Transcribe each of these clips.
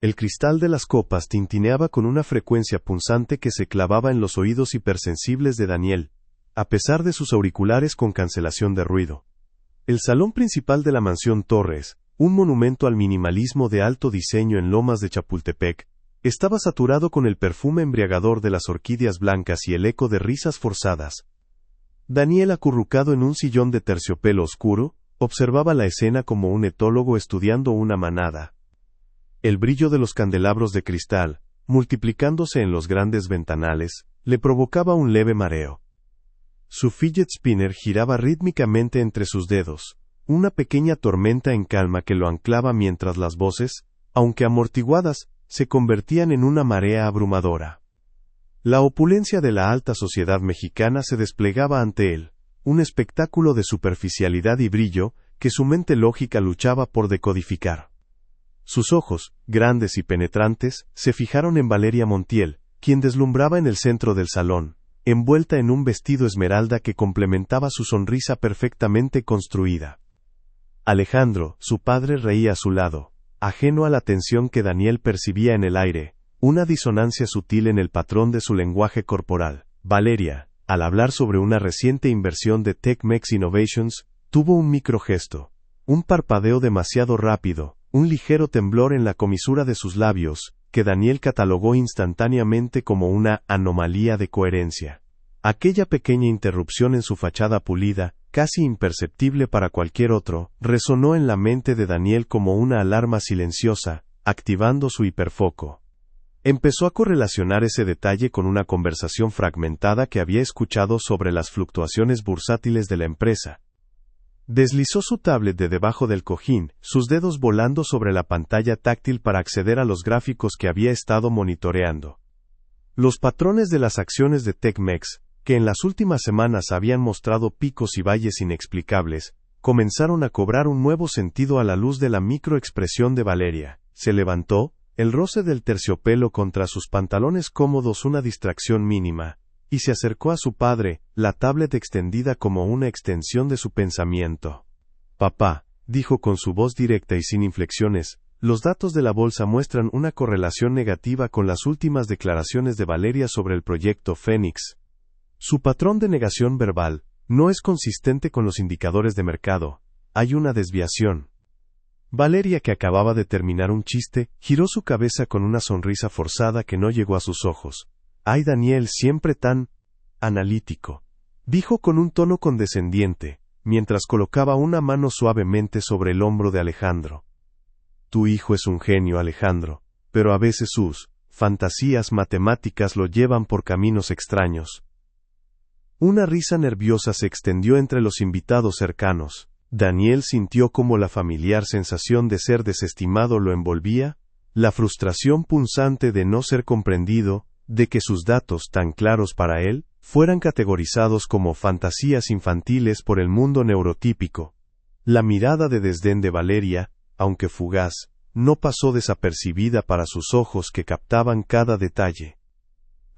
El cristal de las copas tintineaba con una frecuencia punzante que se clavaba en los oídos hipersensibles de Daniel, a pesar de sus auriculares con cancelación de ruido. El salón principal de la mansión Torres, un monumento al minimalismo de alto diseño en Lomas de Chapultepec, estaba saturado con el perfume embriagador de las orquídeas blancas y el eco de risas forzadas. Daniel, acurrucado en un sillón de terciopelo oscuro, observaba la escena como un etólogo estudiando una manada. El brillo de los candelabros de cristal, multiplicándose en los grandes ventanales, le provocaba un leve mareo. Su fidget spinner giraba rítmicamente entre sus dedos, una pequeña tormenta en calma que lo anclaba mientras las voces, aunque amortiguadas, se convertían en una marea abrumadora. La opulencia de la alta sociedad mexicana se desplegaba ante él, un espectáculo de superficialidad y brillo que su mente lógica luchaba por decodificar. Sus ojos, grandes y penetrantes, se fijaron en Valeria Montiel, quien deslumbraba en el centro del salón, envuelta en un vestido esmeralda que complementaba su sonrisa perfectamente construida. Alejandro, su padre, reía a su lado, ajeno a la tensión que Daniel percibía en el aire, una disonancia sutil en el patrón de su lenguaje corporal. Valeria, al hablar sobre una reciente inversión de TechMex Innovations, tuvo un microgesto, un parpadeo demasiado rápido, un ligero temblor en la comisura de sus labios, que Daniel catalogó instantáneamente como una anomalía de coherencia. Aquella pequeña interrupción en su fachada pulida, casi imperceptible para cualquier otro, resonó en la mente de Daniel como una alarma silenciosa, activando su hiperfoco. Empezó a correlacionar ese detalle con una conversación fragmentada que había escuchado sobre las fluctuaciones bursátiles de la empresa. Deslizó su tablet de debajo del cojín, sus dedos volando sobre la pantalla táctil para acceder a los gráficos que había estado monitoreando. Los patrones de las acciones de TechMex, que en las últimas semanas habían mostrado picos y valles inexplicables, comenzaron a cobrar un nuevo sentido a la luz de la microexpresión de Valeria. Se levantó, el roce del terciopelo contra sus pantalones cómodos una distracción mínima, y se acercó a su padre, la tablet extendida como una extensión de su pensamiento. «Papá», dijo con su voz directa y sin inflexiones, «los datos de la bolsa muestran una correlación negativa con las últimas declaraciones de Valeria sobre el proyecto Fénix. Su patrón de negación verbal no es consistente con los indicadores de mercado. Hay una desviación». Valeria, que acababa de terminar un chiste, giró su cabeza con una sonrisa forzada que no llegó a sus ojos. «Ay, Daniel, siempre tan analítico», dijo con un tono condescendiente, mientras colocaba una mano suavemente sobre el hombro de Alejandro. «Tu hijo es un genio, Alejandro, pero a veces sus fantasías matemáticas lo llevan por caminos extraños». Una risa nerviosa se extendió entre los invitados cercanos. Daniel sintió como la familiar sensación de ser desestimado lo envolvía, la frustración punzante de no ser comprendido, de que sus datos tan claros para él, fueran categorizados como fantasías infantiles por el mundo neurotípico. La mirada de desdén de Valeria, aunque fugaz, no pasó desapercibida para sus ojos que captaban cada detalle.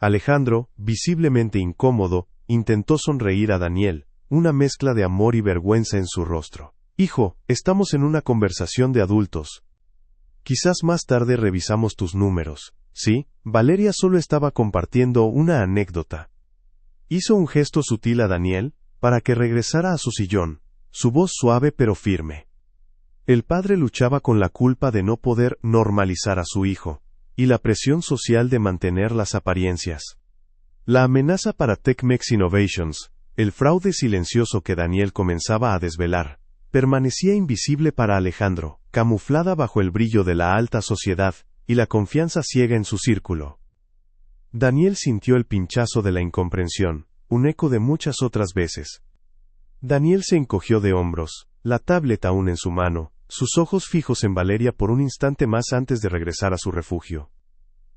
Alejandro, visiblemente incómodo, intentó sonreír a Daniel, una mezcla de amor y vergüenza en su rostro. «Hijo, estamos en una conversación de adultos. Quizás más tarde revisamos tus números». «Sí», Valeria solo estaba compartiendo una anécdota. Hizo un gesto sutil a Daniel, para que regresara a su sillón, su voz suave pero firme. El padre luchaba con la culpa de no poder normalizar a su hijo, y la presión social de mantener las apariencias. La amenaza para TechMex Innovations, el fraude silencioso que Daniel comenzaba a desvelar, permanecía invisible para Alejandro, camuflada bajo el brillo de la alta sociedad, y la confianza ciega en su círculo. Daniel sintió el pinchazo de la incomprensión, un eco de muchas otras veces. Daniel se encogió de hombros, la tablet aún en su mano, sus ojos fijos en Valeria por un instante más antes de regresar a su refugio.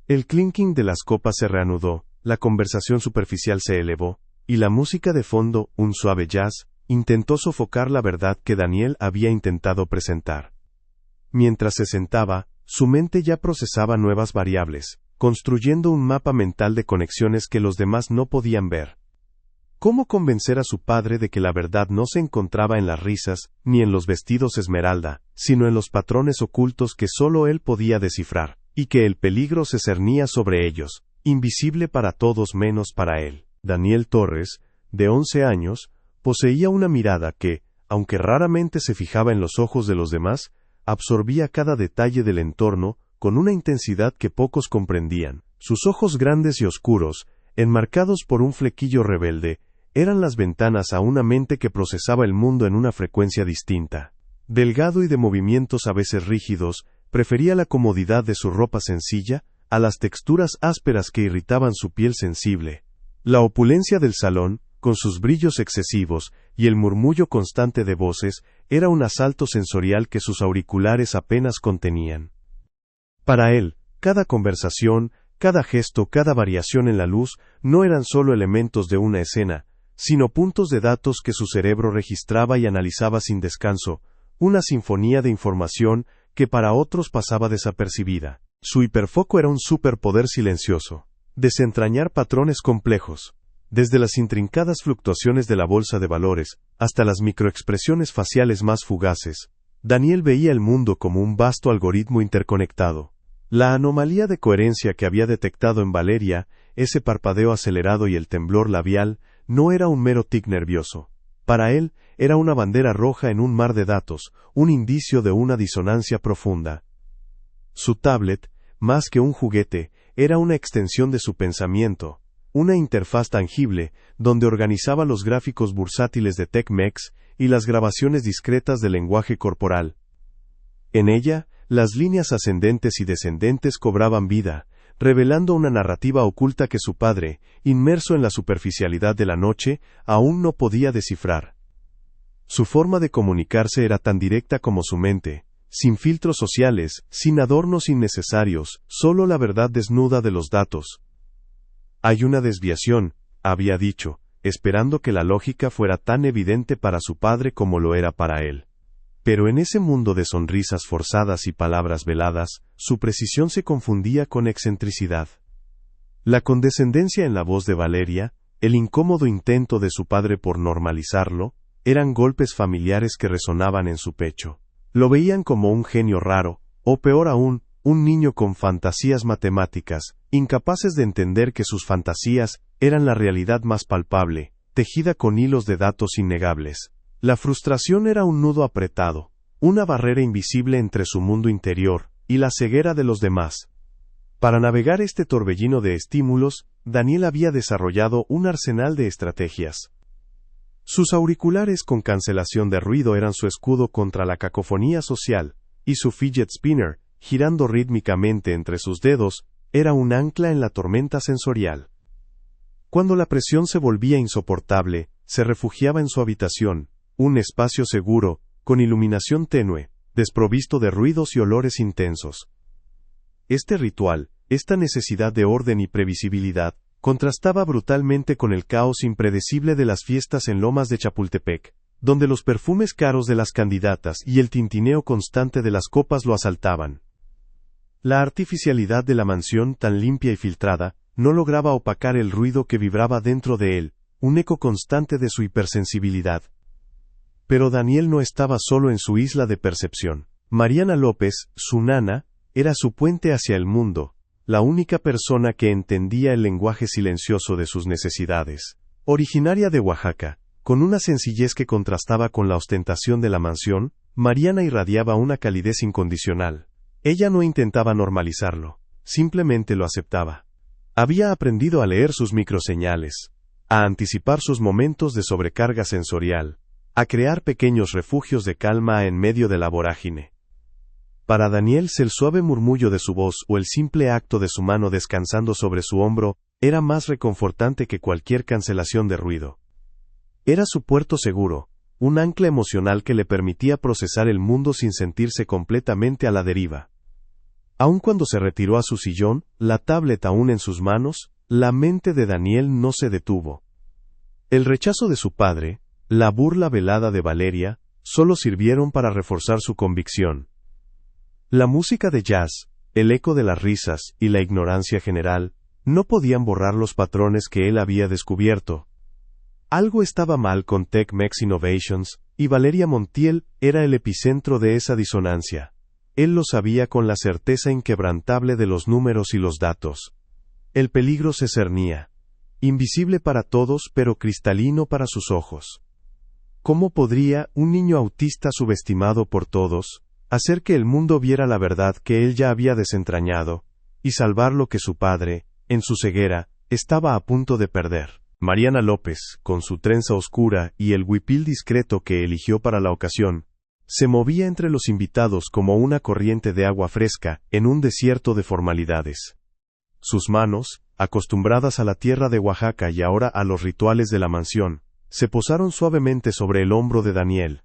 El clinking de las copas se reanudó, la conversación superficial se elevó, y la música de fondo, un suave jazz, intentó sofocar la verdad que Daniel había intentado presentar. Mientras se sentaba, su mente ya procesaba nuevas variables, construyendo un mapa mental de conexiones que los demás no podían ver. ¿Cómo convencer a su padre de que la verdad no se encontraba en las risas, ni en los vestidos esmeralda, sino en los patrones ocultos que solo él podía descifrar? y que el peligro se cernía sobre ellos, invisible para todos menos para él. Daniel Torres, de 11 años, poseía una mirada que, aunque raramente se fijaba en los ojos de los demás, absorbía cada detalle del entorno con una intensidad que pocos comprendían. Sus ojos grandes y oscuros, enmarcados por un flequillo rebelde, eran las ventanas a una mente que procesaba el mundo en una frecuencia distinta. Delgado y de movimientos a veces rígidos, prefería la comodidad de su ropa sencilla a las texturas ásperas que irritaban su piel sensible. La opulencia del salón, con sus brillos excesivos y el murmullo constante de voces, era un asalto sensorial que sus auriculares apenas contenían. Para él, cada conversación, cada gesto, cada variación en la luz, no eran solo elementos de una escena, sino puntos de datos que su cerebro registraba y analizaba sin descanso, una sinfonía de información que para otros pasaba desapercibida. Su hiperfoco era un superpoder silencioso. Desentrañar patrones complejos, desde las intrincadas fluctuaciones de la bolsa de valores hasta las microexpresiones faciales más fugaces, Daniel veía el mundo como un vasto algoritmo interconectado. La anomalía de coherencia que había detectado en Valeria, ese parpadeo acelerado y el temblor labial, no era un mero tic nervioso. Para él, era una bandera roja en un mar de datos, un indicio de una disonancia profunda. Su tablet, más que un juguete, era una extensión de su pensamiento, una interfaz tangible, donde organizaba los gráficos bursátiles de TechMex y las grabaciones discretas del lenguaje corporal. En ella, las líneas ascendentes y descendentes cobraban vida, revelando una narrativa oculta que su padre, inmerso en la superficialidad de la noche, aún no podía descifrar. Su forma de comunicarse era tan directa como su mente, sin filtros sociales, sin adornos innecesarios, solo la verdad desnuda de los datos. Hay una desviación, había dicho, esperando que la lógica fuera tan evidente para su padre como lo era para él. Pero en ese mundo de sonrisas forzadas y palabras veladas, su precisión se confundía con excentricidad. La condescendencia en la voz de Valeria, el incómodo intento de su padre por normalizarlo, eran golpes familiares que resonaban en su pecho. Lo veían como un genio raro, o peor aún, un niño con fantasías matemáticas, incapaces de entender que sus fantasías eran la realidad más palpable, tejida con hilos de datos innegables. La frustración era un nudo apretado, una barrera invisible entre su mundo interior y la ceguera de los demás. Para navegar este torbellino de estímulos, Daniel había desarrollado un arsenal de estrategias. Sus auriculares con cancelación de ruido eran su escudo contra la cacofonía social, y su fidget spinner, girando rítmicamente entre sus dedos, era un ancla en la tormenta sensorial. Cuando la presión se volvía insoportable, se refugiaba en su habitación, un espacio seguro, con iluminación tenue, desprovisto de ruidos y olores intensos. Este ritual, esta necesidad de orden y previsibilidad, contrastaba brutalmente con el caos impredecible de las fiestas en Lomas de Chapultepec, donde los perfumes caros de las candidatas y el tintineo constante de las copas lo asaltaban. La artificialidad de la mansión, tan limpia y filtrada, no lograba opacar el ruido que vibraba dentro de él, un eco constante de su hipersensibilidad. Pero Daniel no estaba solo en su isla de percepción. Mariana López, su nana, era su puente hacia el mundo, la única persona que entendía el lenguaje silencioso de sus necesidades. Originaria de Oaxaca, con una sencillez que contrastaba con la ostentación de la mansión, Mariana irradiaba una calidez incondicional. Ella no intentaba normalizarlo, simplemente lo aceptaba. Había aprendido a leer sus microseñales, a anticipar sus momentos de sobrecarga sensorial, a crear pequeños refugios de calma en medio de la vorágine. Para Daniel, el suave murmullo de su voz o el simple acto de su mano descansando sobre su hombro era más reconfortante que cualquier cancelación de ruido. Era su puerto seguro, un ancla emocional que le permitía procesar el mundo sin sentirse completamente a la deriva. Aun cuando se retiró a su sillón, la tablet aún en sus manos, la mente de Daniel no se detuvo. El rechazo de su padre, la burla velada de Valeria, solo sirvieron para reforzar su convicción. La música de jazz, el eco de las risas y la ignorancia general, no podían borrar los patrones que él había descubierto. Algo estaba mal con TechMex Innovations, y Valeria Montiel era el epicentro de esa disonancia. él lo sabía con la certeza inquebrantable de los números y los datos. El peligro se cernía. Invisible para todos, pero cristalino para sus ojos. ¿Cómo podría un niño autista subestimado por todos hacer que el mundo viera la verdad que él ya había desentrañado, y salvar lo que su padre, en su ceguera, estaba a punto de perder? Mariana López, con su trenza oscura y el huipil discreto que eligió para la ocasión, se movía entre los invitados como una corriente de agua fresca en un desierto de formalidades. Sus manos, acostumbradas a la tierra de Oaxaca y ahora a los rituales de la mansión, se posaron suavemente sobre el hombro de Daniel.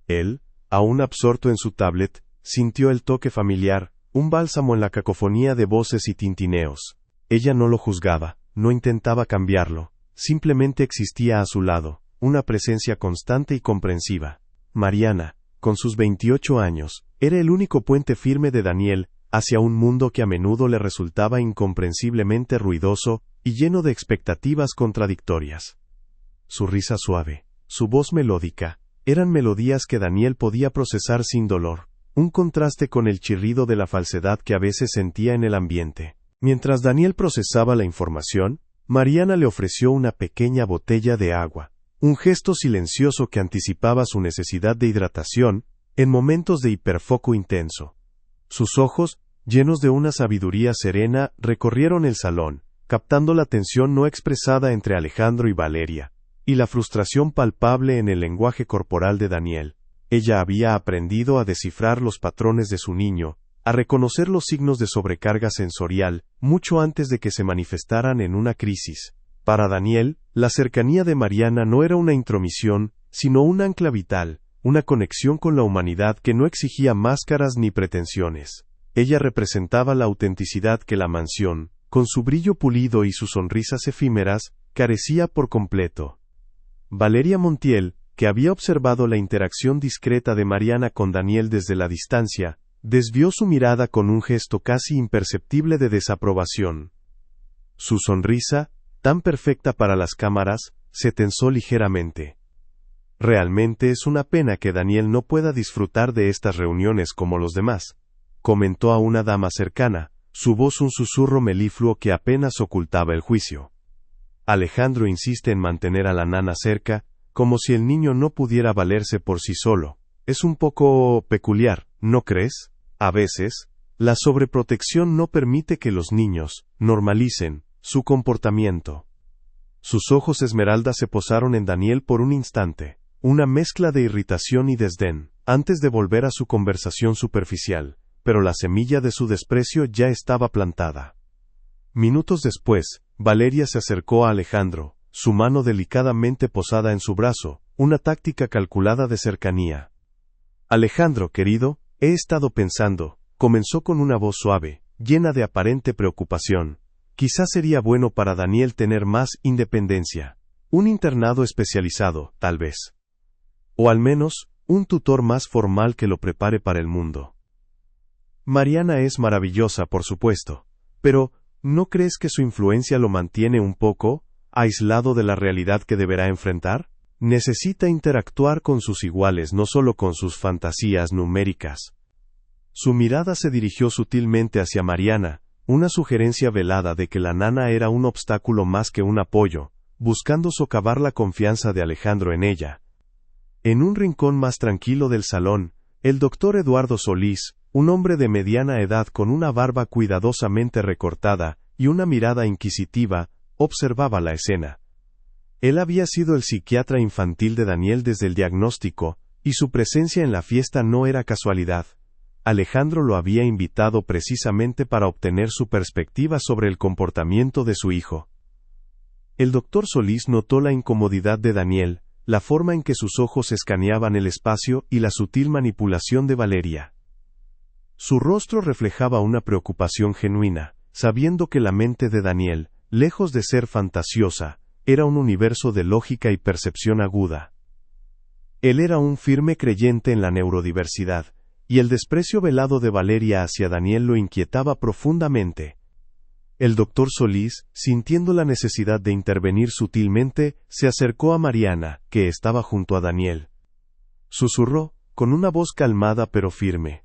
Él, aún absorto en su tablet, sintió el toque familiar, un bálsamo en la cacofonía de voces y tintineos. Ella no lo juzgaba, no intentaba cambiarlo, simplemente existía a su lado, una presencia constante y comprensiva. Mariana, con sus 28 años, era el único puente firme de Daniel hacia un mundo que a menudo le resultaba incomprensiblemente ruidoso y lleno de expectativas contradictorias. Su risa suave, su voz melódica, eran melodías que Daniel podía procesar sin dolor, un contraste con el chirrido de la falsedad que a veces sentía en el ambiente. Mientras Daniel procesaba la información, Mariana le ofreció una pequeña botella de agua, un gesto silencioso que anticipaba su necesidad de hidratación en momentos de hiperfoco intenso. Sus ojos, llenos de una sabiduría serena, recorrieron el salón, captando la tensión no expresada entre Alejandro y Valeria, y la frustración palpable en el lenguaje corporal de Daniel. Ella había aprendido a descifrar los patrones de su niño, a reconocer los signos de sobrecarga sensorial, mucho antes de que se manifestaran en una crisis. Para Daniel, la cercanía de Mariana no era una intromisión, sino un ancla vital, una conexión con la humanidad que no exigía máscaras ni pretensiones. Ella representaba la autenticidad que la mansión, con su brillo pulido y sus sonrisas efímeras, carecía por completo. Valeria Montiel, que había observado la interacción discreta de Mariana con Daniel desde la distancia, desvió su mirada con un gesto casi imperceptible de desaprobación. Su sonrisa, tan perfecta para las cámaras, se tensó ligeramente. Realmente es una pena que Daniel no pueda disfrutar de estas reuniones como los demás, comentó a una dama cercana, su voz un susurro melifluo que apenas ocultaba el juicio. Alejandro insiste en mantener a la nana cerca, como si el niño no pudiera valerse por sí solo. Es un poco peculiar, ¿no crees? A veces, la sobreprotección no permite que los niños normalicen su comportamiento. Sus ojos esmeralda se posaron en Daniel por un instante, una mezcla de irritación y desdén, antes de volver a su conversación superficial, pero la semilla de su desprecio ya estaba plantada. Minutos después, Valeria se acercó a Alejandro, su mano delicadamente posada en su brazo, una táctica calculada de cercanía. Alejandro, querido, he estado pensando, comenzó con una voz suave, llena de aparente preocupación. Quizás sería bueno para Daniel tener más independencia. Un internado especializado, tal vez. O al menos, un tutor más formal que lo prepare para el mundo. Mariana es maravillosa, por supuesto, pero ¿no crees que su influencia lo mantiene un poco aislado de la realidad que deberá enfrentar? Necesita interactuar con sus iguales, no solo con sus fantasías numéricas. Su mirada se dirigió sutilmente hacia Mariana, una sugerencia velada de que la nana era un obstáculo más que un apoyo, buscando socavar la confianza de Alejandro en ella. En un rincón más tranquilo del salón, el doctor Eduardo Solís, un hombre de mediana edad con una barba cuidadosamente recortada y una mirada inquisitiva, observaba la escena. Él había sido el psiquiatra infantil de Daniel desde el diagnóstico, y su presencia en la fiesta no era casualidad. Alejandro lo había invitado precisamente para obtener su perspectiva sobre el comportamiento de su hijo. El doctor Solís notó la incomodidad de Daniel, la forma en que sus ojos escaneaban el espacio y la sutil manipulación de Valeria. Su rostro reflejaba una preocupación genuina, sabiendo que la mente de Daniel, lejos de ser fantasiosa, era un universo de lógica y percepción aguda. Él era un firme creyente en la neurodiversidad, y el desprecio velado de Valeria hacia Daniel lo inquietaba profundamente. El doctor Solís, sintiendo la necesidad de intervenir sutilmente, se acercó a Mariana, que estaba junto a Daniel. Susurró, con una voz calmada pero firme: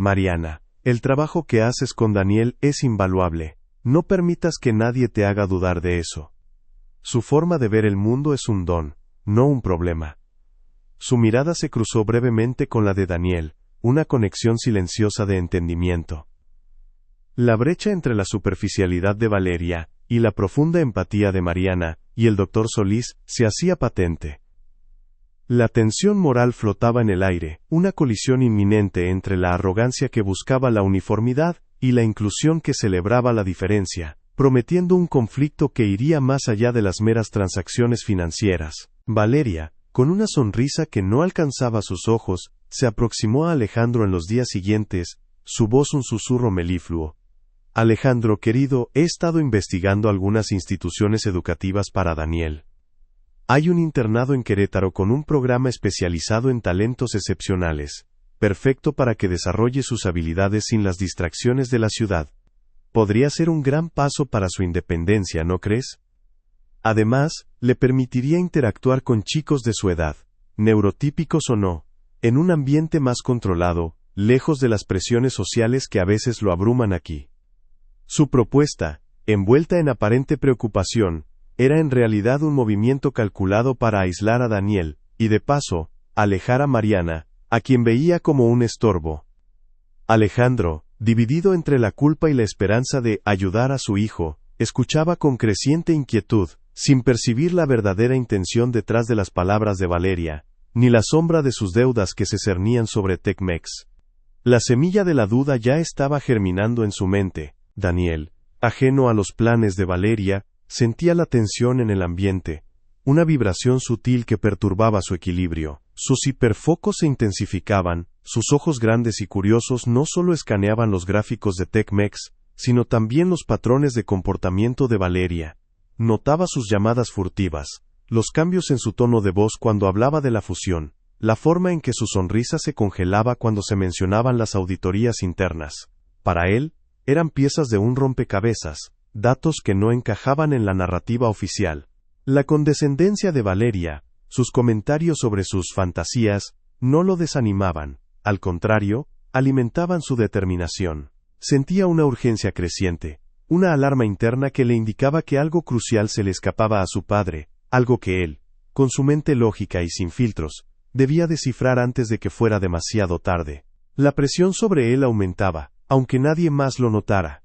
Mariana, el trabajo que haces con Daniel es invaluable. No permitas que nadie te haga dudar de eso. Su forma de ver el mundo es un don, no un problema. Su mirada se cruzó brevemente con la de Daniel, una conexión silenciosa de entendimiento. La brecha entre la superficialidad de Valeria y la profunda empatía de Mariana y el doctor Solís se hacía patente. La tensión moral flotaba en el aire, una colisión inminente entre la arrogancia que buscaba la uniformidad y la inclusión que celebraba la diferencia, prometiendo un conflicto que iría más allá de las meras transacciones financieras. Valeria, con una sonrisa que no alcanzaba sus ojos, se aproximó a Alejandro en los días siguientes, su voz un susurro melifluo. Alejandro querido, he estado investigando algunas instituciones educativas para Daniel. Hay un internado en Querétaro con un programa especializado en talentos excepcionales, perfecto para que desarrolle sus habilidades sin las distracciones de la ciudad. Podría ser un gran paso para su independencia, ¿no crees? Además, le permitiría interactuar con chicos de su edad, neurotípicos o no, en un ambiente más controlado, lejos de las presiones sociales que a veces lo abruman aquí. Su propuesta, envuelta en aparente preocupación, era en realidad un movimiento calculado para aislar a Daniel, y de paso, alejar a Mariana, a quien veía como un estorbo. Alejandro, dividido entre la culpa y la esperanza de ayudar a su hijo, escuchaba con creciente inquietud, sin percibir la verdadera intención detrás de las palabras de Valeria, ni la sombra de sus deudas que se cernían sobre Tecmex. La semilla de la duda ya estaba germinando en su mente. Daniel, ajeno a los planes de Valeria, sentía la tensión en el ambiente, una vibración sutil que perturbaba su equilibrio. Sus hiperfocos se intensificaban, sus ojos grandes y curiosos no solo escaneaban los gráficos de Tecmex, sino también los patrones de comportamiento de Valeria. Notaba sus llamadas furtivas, los cambios en su tono de voz cuando hablaba de la fusión, la forma en que su sonrisa se congelaba cuando se mencionaban las auditorías internas. Para él, eran piezas de un rompecabezas, datos que no encajaban en la narrativa oficial. La condescendencia de Valeria, sus comentarios sobre sus fantasías, no lo desanimaban, al contrario, alimentaban su determinación. Sentía una urgencia creciente, una alarma interna que le indicaba que algo crucial se le escapaba a su padre, algo que él, con su mente lógica y sin filtros, debía descifrar antes de que fuera demasiado tarde. La presión sobre él aumentaba, aunque nadie más lo notara.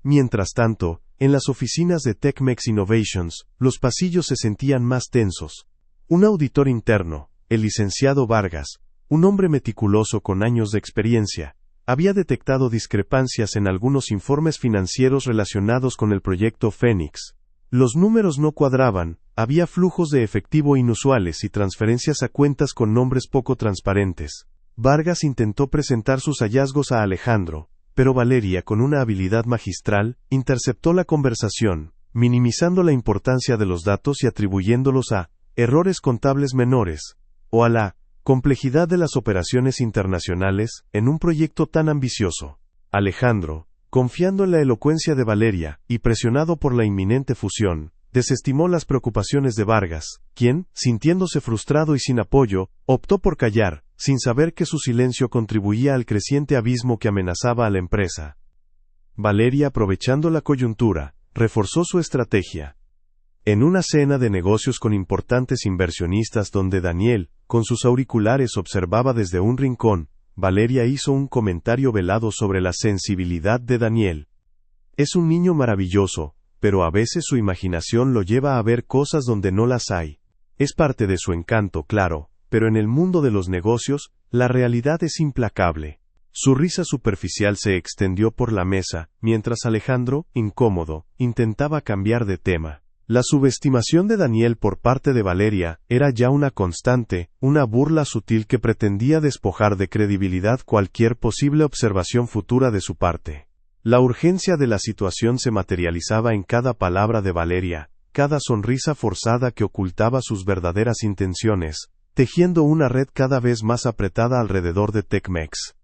Mientras tanto, en las oficinas de Tecmex Innovations, los pasillos se sentían más tensos. Un auditor interno, el licenciado Vargas, un hombre meticuloso con años de experiencia, había detectado discrepancias en algunos informes financieros relacionados con el proyecto Fénix. Los números no cuadraban, había flujos de efectivo inusuales y transferencias a cuentas con nombres poco transparentes. Vargas intentó presentar sus hallazgos a Alejandro, pero Valeria, con una habilidad magistral, interceptó la conversación, minimizando la importancia de los datos y atribuyéndolos a errores contables menores, o a la complejidad de las operaciones internacionales en un proyecto tan ambicioso. Alejandro, confiando en la elocuencia de Valeria y presionado por la inminente fusión, desestimó las preocupaciones de Vargas, quien, sintiéndose frustrado y sin apoyo, optó por callar, sin saber que su silencio contribuía al creciente abismo que amenazaba a la empresa. Valeria, aprovechando la coyuntura, reforzó su estrategia. En una cena de negocios con importantes inversionistas donde Daniel, con sus auriculares, observaba desde un rincón, Valeria hizo un comentario velado sobre la sensibilidad de Daniel. Es un niño maravilloso, pero a veces su imaginación lo lleva a ver cosas donde no las hay. Es parte de su encanto, claro, pero en el mundo de los negocios, la realidad es implacable. Su risa superficial se extendió por la mesa, mientras Alejandro, incómodo, intentaba cambiar de tema. La subestimación de Daniel por parte de Valeria era ya una constante, una burla sutil que pretendía despojar de credibilidad cualquier posible observación futura de su parte. La urgencia de la situación se materializaba en cada palabra de Valeria, cada sonrisa forzada que ocultaba sus verdaderas intenciones, tejiendo una red cada vez más apretada alrededor de Tecmex.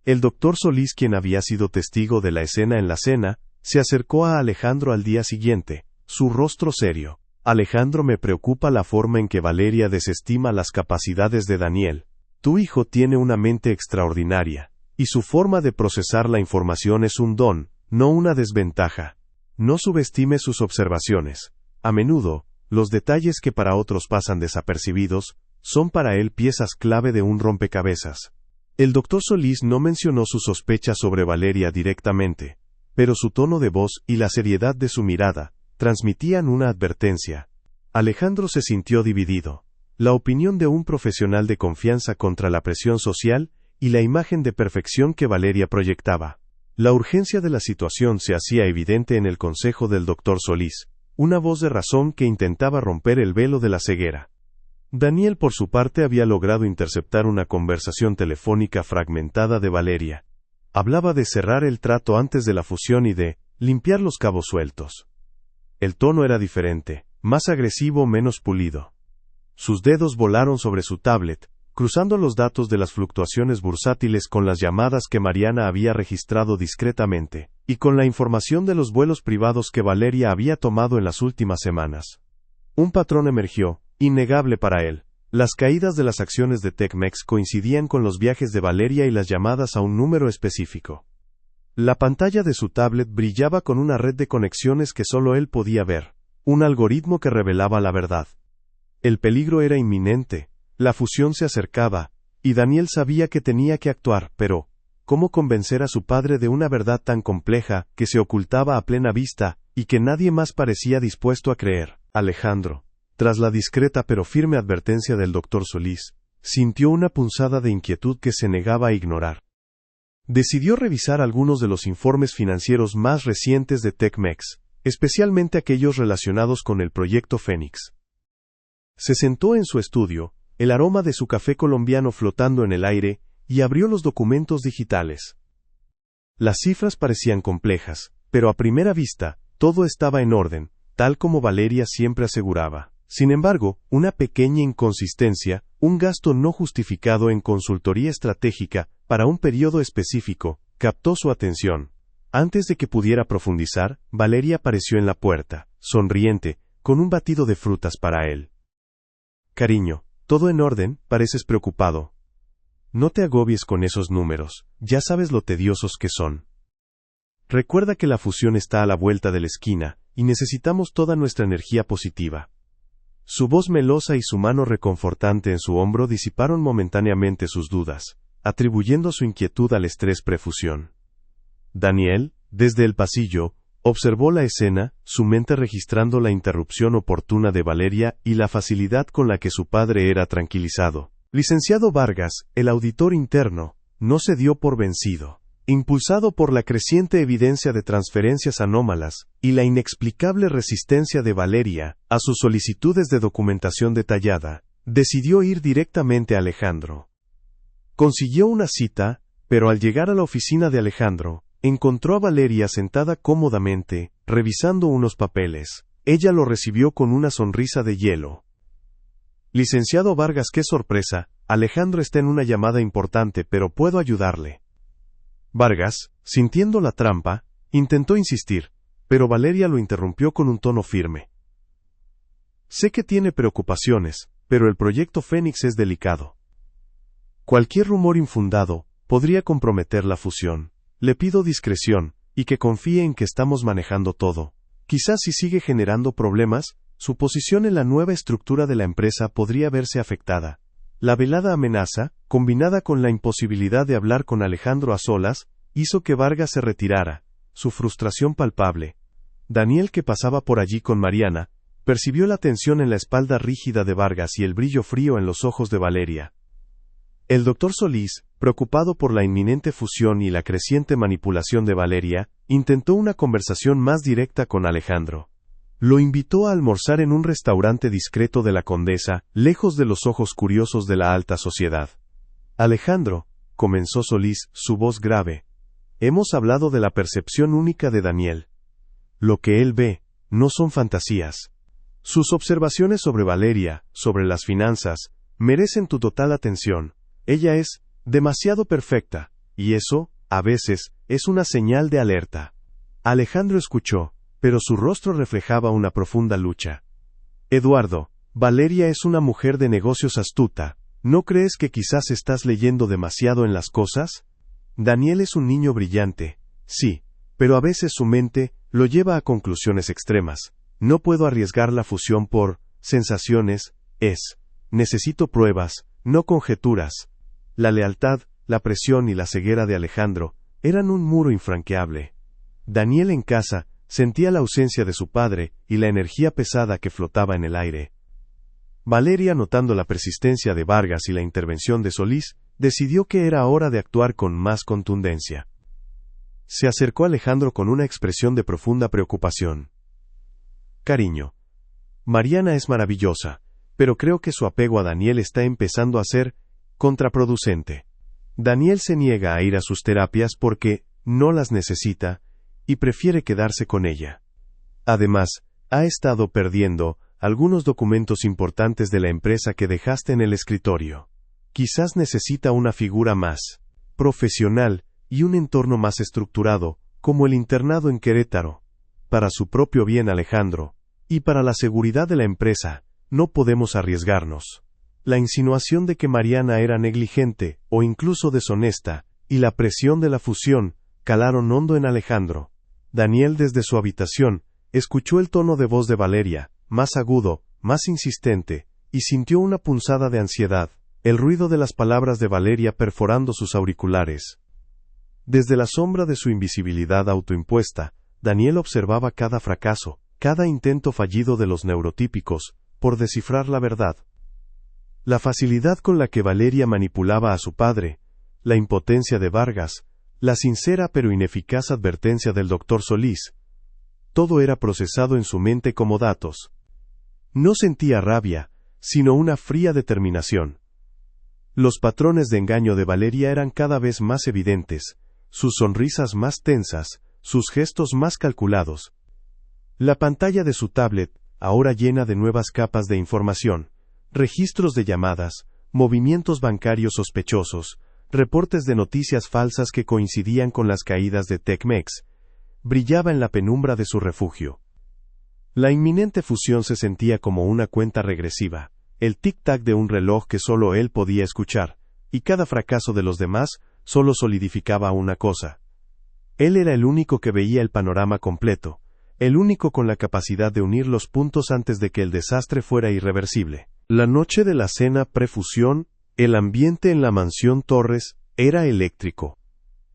El doctor Solís, quien había sido testigo de la escena en la cena, se acercó a Alejandro al día siguiente, su rostro serio. Alejandro, me preocupa la forma en que Valeria desestima las capacidades de Daniel. Tu hijo tiene una mente extraordinaria, Y su forma de procesar la información es un don, no una desventaja. No subestime sus observaciones. A menudo, los detalles que para otros pasan desapercibidos, son para él piezas clave de un rompecabezas. El doctor Solís no mencionó sus sospechas sobre Valeria directamente, pero su tono de voz y la seriedad de su mirada transmitían una advertencia. Alejandro se sintió dividido. La opinión de un profesional de confianza contra la presión social y la imagen de perfección que Valeria proyectaba. La urgencia de la situación se hacía evidente en el consejo del doctor Solís, una voz de razón que intentaba romper el velo de la ceguera. Daniel por su parte había logrado interceptar una conversación telefónica fragmentada de Valeria. Hablaba de cerrar el trato antes de la fusión y de limpiar los cabos sueltos. El tono era diferente, más agresivo, menos pulido. Sus dedos volaron sobre su tablet, cruzando los datos de las fluctuaciones bursátiles con las llamadas que Mariana había registrado discretamente, y con la información de los vuelos privados que Valeria había tomado en las últimas semanas. Un patrón emergió, innegable para él. Las caídas de las acciones de Tecmex coincidían con los viajes de Valeria y las llamadas a un número específico. La pantalla de su tablet brillaba con una red de conexiones que solo él podía ver, un algoritmo que revelaba la verdad. El peligro era inminente, la fusión se acercaba, y Daniel sabía que tenía que actuar, pero ¿cómo convencer a su padre de una verdad tan compleja que se ocultaba a plena vista y que nadie más parecía dispuesto a creer? Alejandro, tras la discreta pero firme advertencia del doctor Solís, sintió una punzada de inquietud que se negaba a ignorar. Decidió revisar algunos de los informes financieros más recientes de Tecmex, especialmente aquellos relacionados con el proyecto Fénix. Se sentó en su estudio, el aroma de su café colombiano flotando en el aire, y abrió los documentos digitales. Las cifras parecían complejas, pero a primera vista, todo estaba en orden, tal como Valeria siempre aseguraba. Sin embargo, una pequeña inconsistencia, un gasto no justificado en consultoría estratégica para un periodo específico, captó su atención. Antes de que pudiera profundizar, Valeria apareció en la puerta, sonriente, con un batido de frutas para él. Cariño, todo en orden, pareces preocupado. No te agobies con esos números, ya sabes lo tediosos que son. Recuerda que la fusión está a la vuelta de la esquina, y necesitamos toda nuestra energía positiva. Su voz melosa y su mano reconfortante en su hombro disiparon momentáneamente sus dudas, atribuyendo su inquietud al estrés prefusión. Daniel, desde el pasillo, observó la escena, su mente registrando la interrupción oportuna de Valeria y la facilidad con la que su padre era tranquilizado. Licenciado Vargas, el auditor interno, no se dio por vencido. Impulsado por la creciente evidencia de transferencias anómalas y la inexplicable resistencia de Valeria a sus solicitudes de documentación detallada, decidió ir directamente a Alejandro. Consiguió una cita, pero al llegar a la oficina de Alejandro, encontró a Valeria sentada cómodamente, revisando unos papeles. Ella lo recibió con una sonrisa de hielo. Licenciado Vargas, qué sorpresa, Alejandro está en una llamada importante, pero puedo ayudarle. Vargas, sintiendo la trampa, intentó insistir, pero Valeria lo interrumpió con un tono firme. Sé que tiene preocupaciones, pero el proyecto Fénix es delicado. Cualquier rumor infundado podría comprometer la fusión. Le pido discreción, y que confíe en que estamos manejando todo. Quizás si sigue generando problemas, su posición en la nueva estructura de la empresa podría verse afectada. La velada amenaza, combinada con la imposibilidad de hablar con Alejandro a solas, hizo que Vargas se retirara, su frustración palpable. Daniel, que pasaba por allí con Mariana, percibió la tensión en la espalda rígida de Vargas y el brillo frío en los ojos de Valeria. El doctor Solís, preocupado por la inminente fusión y la creciente manipulación de Valeria, intentó una conversación más directa con Alejandro. Lo invitó a almorzar en un restaurante discreto de la Condesa, lejos de los ojos curiosos de la alta sociedad. Alejandro, comenzó Solís, su voz grave. Hemos hablado de la percepción única de Daniel. Lo que él ve, no son fantasías. Sus observaciones sobre Valeria, sobre las finanzas, merecen tu total atención. Ella es demasiado perfecta, y eso, a veces, es una señal de alerta. Alejandro escuchó, pero su rostro reflejaba una profunda lucha. Eduardo, Valeria es una mujer de negocios astuta. ¿No crees que quizás estás leyendo demasiado en las cosas? Daniel es un niño brillante, sí, pero a veces su mente lo lleva a conclusiones extremas. No puedo arriesgar la fusión por sensaciones, necesito pruebas, no conjeturas. La lealtad, la presión y la ceguera de Alejandro eran un muro infranqueable. Daniel en casa sentía la ausencia de su padre y la energía pesada que flotaba en el aire. Valeria, notando la persistencia de Vargas y la intervención de Solís, decidió que era hora de actuar con más contundencia. Se acercó a Alejandro con una expresión de profunda preocupación. Cariño, Mariana es maravillosa, pero creo que su apego a Daniel está empezando a ser contraproducente. Daniel se niega a ir a sus terapias porque no las necesita y prefiere quedarse con ella. Además, ha estado perdiendo algunos documentos importantes de la empresa que dejaste en el escritorio. Quizás necesita una figura más profesional y un entorno más estructurado, como el internado en Querétaro. Para su propio bien, Alejandro, y para la seguridad de la empresa, no podemos arriesgarnos. La insinuación de que Mariana era negligente o incluso deshonesta, y la presión de la fusión, calaron hondo en Alejandro. Daniel, desde su habitación, escuchó el tono de voz de Valeria, más agudo, más insistente, y sintió una punzada de ansiedad, el ruido de las palabras de Valeria perforando sus auriculares. Desde la sombra de su invisibilidad autoimpuesta, Daniel observaba cada fracaso, cada intento fallido de los neurotípicos, por descifrar la verdad. La facilidad con la que Valeria manipulaba a su padre, la impotencia de Vargas, la sincera pero ineficaz advertencia del doctor Solís, todo era procesado en su mente como datos. No sentía rabia, sino una fría determinación. Los patrones de engaño de Valeria eran cada vez más evidentes, sus sonrisas más tensas, sus gestos más calculados. La pantalla de su tablet, ahora llena de nuevas capas de información, registros de llamadas, movimientos bancarios sospechosos, reportes de noticias falsas que coincidían con las caídas de Tecmex, brillaba en la penumbra de su refugio. La inminente fusión se sentía como una cuenta regresiva, el tic-tac de un reloj que solo él podía escuchar, y cada fracaso de los demás solo solidificaba una cosa. Él era el único que veía el panorama completo, el único con la capacidad de unir los puntos antes de que el desastre fuera irreversible. La noche de la cena prefusión, el ambiente en la mansión Torres era eléctrico.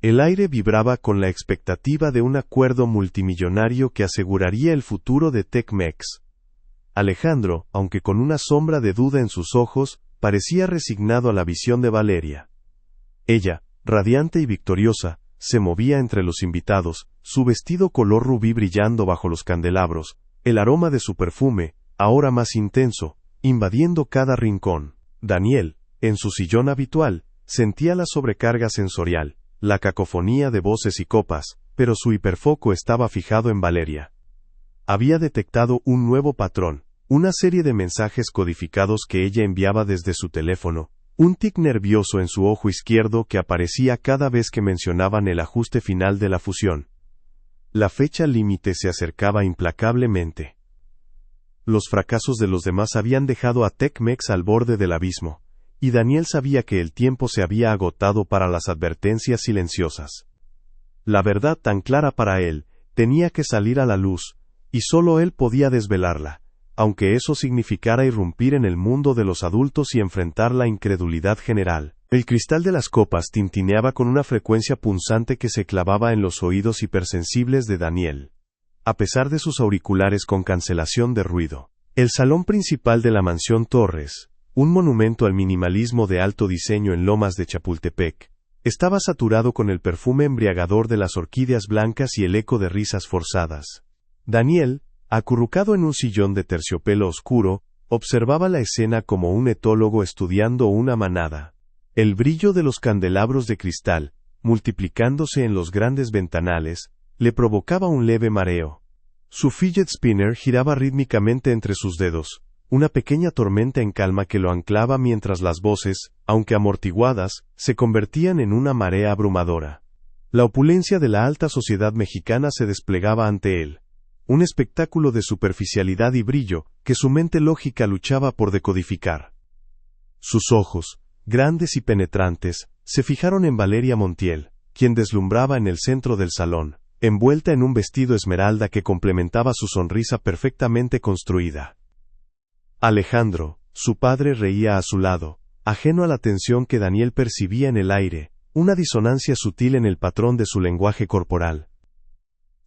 El aire vibraba con la expectativa de un acuerdo multimillonario que aseguraría el futuro de Tecmex. Alejandro, aunque con una sombra de duda en sus ojos, parecía resignado a la visión de Valeria. Ella, radiante y victoriosa, se movía entre los invitados, su vestido color rubí brillando bajo los candelabros, el aroma de su perfume, ahora más intenso, invadiendo cada rincón. Daniel, en su sillón habitual, sentía la sobrecarga sensorial, la cacofonía de voces y copas, pero su hiperfoco estaba fijado en Valeria. Había detectado un nuevo patrón, una serie de mensajes codificados que ella enviaba desde su teléfono, un tic nervioso en su ojo izquierdo que aparecía cada vez que mencionaban el ajuste final de la fusión. La fecha límite se acercaba implacablemente. Los fracasos de los demás habían dejado a Tecmex al borde del abismo, y Daniel sabía que el tiempo se había agotado para las advertencias silenciosas. La verdad tan clara para él, tenía que salir a la luz, y solo él podía desvelarla, aunque eso significara irrumpir en el mundo de los adultos y enfrentar la incredulidad general. El cristal de las copas tintineaba con una frecuencia punzante que se clavaba en los oídos hipersensibles de Daniel. A pesar de sus auriculares con cancelación de ruido, el salón principal de la mansión Torres, un monumento al minimalismo de alto diseño en Lomas de Chapultepec, estaba saturado con el perfume embriagador de las orquídeas blancas y el eco de risas forzadas. Daniel, acurrucado en un sillón de terciopelo oscuro, observaba la escena como un etólogo estudiando una manada. El brillo de los candelabros de cristal, multiplicándose en los grandes ventanales, le provocaba un leve mareo. Su fidget spinner giraba rítmicamente entre sus dedos, una pequeña tormenta en calma que lo anclaba mientras las voces, aunque amortiguadas, se convertían en una marea abrumadora. La opulencia de la alta sociedad mexicana se desplegaba ante él. Un espectáculo de superficialidad y brillo, que su mente lógica luchaba por decodificar. Sus ojos, grandes y penetrantes, se fijaron en Valeria Montiel, quien deslumbraba en el centro del salón, envuelta en un vestido esmeralda que complementaba su sonrisa perfectamente construida. Alejandro, su padre, reía a su lado, ajeno a la tensión que Daniel percibía en el aire, una disonancia sutil en el patrón de su lenguaje corporal.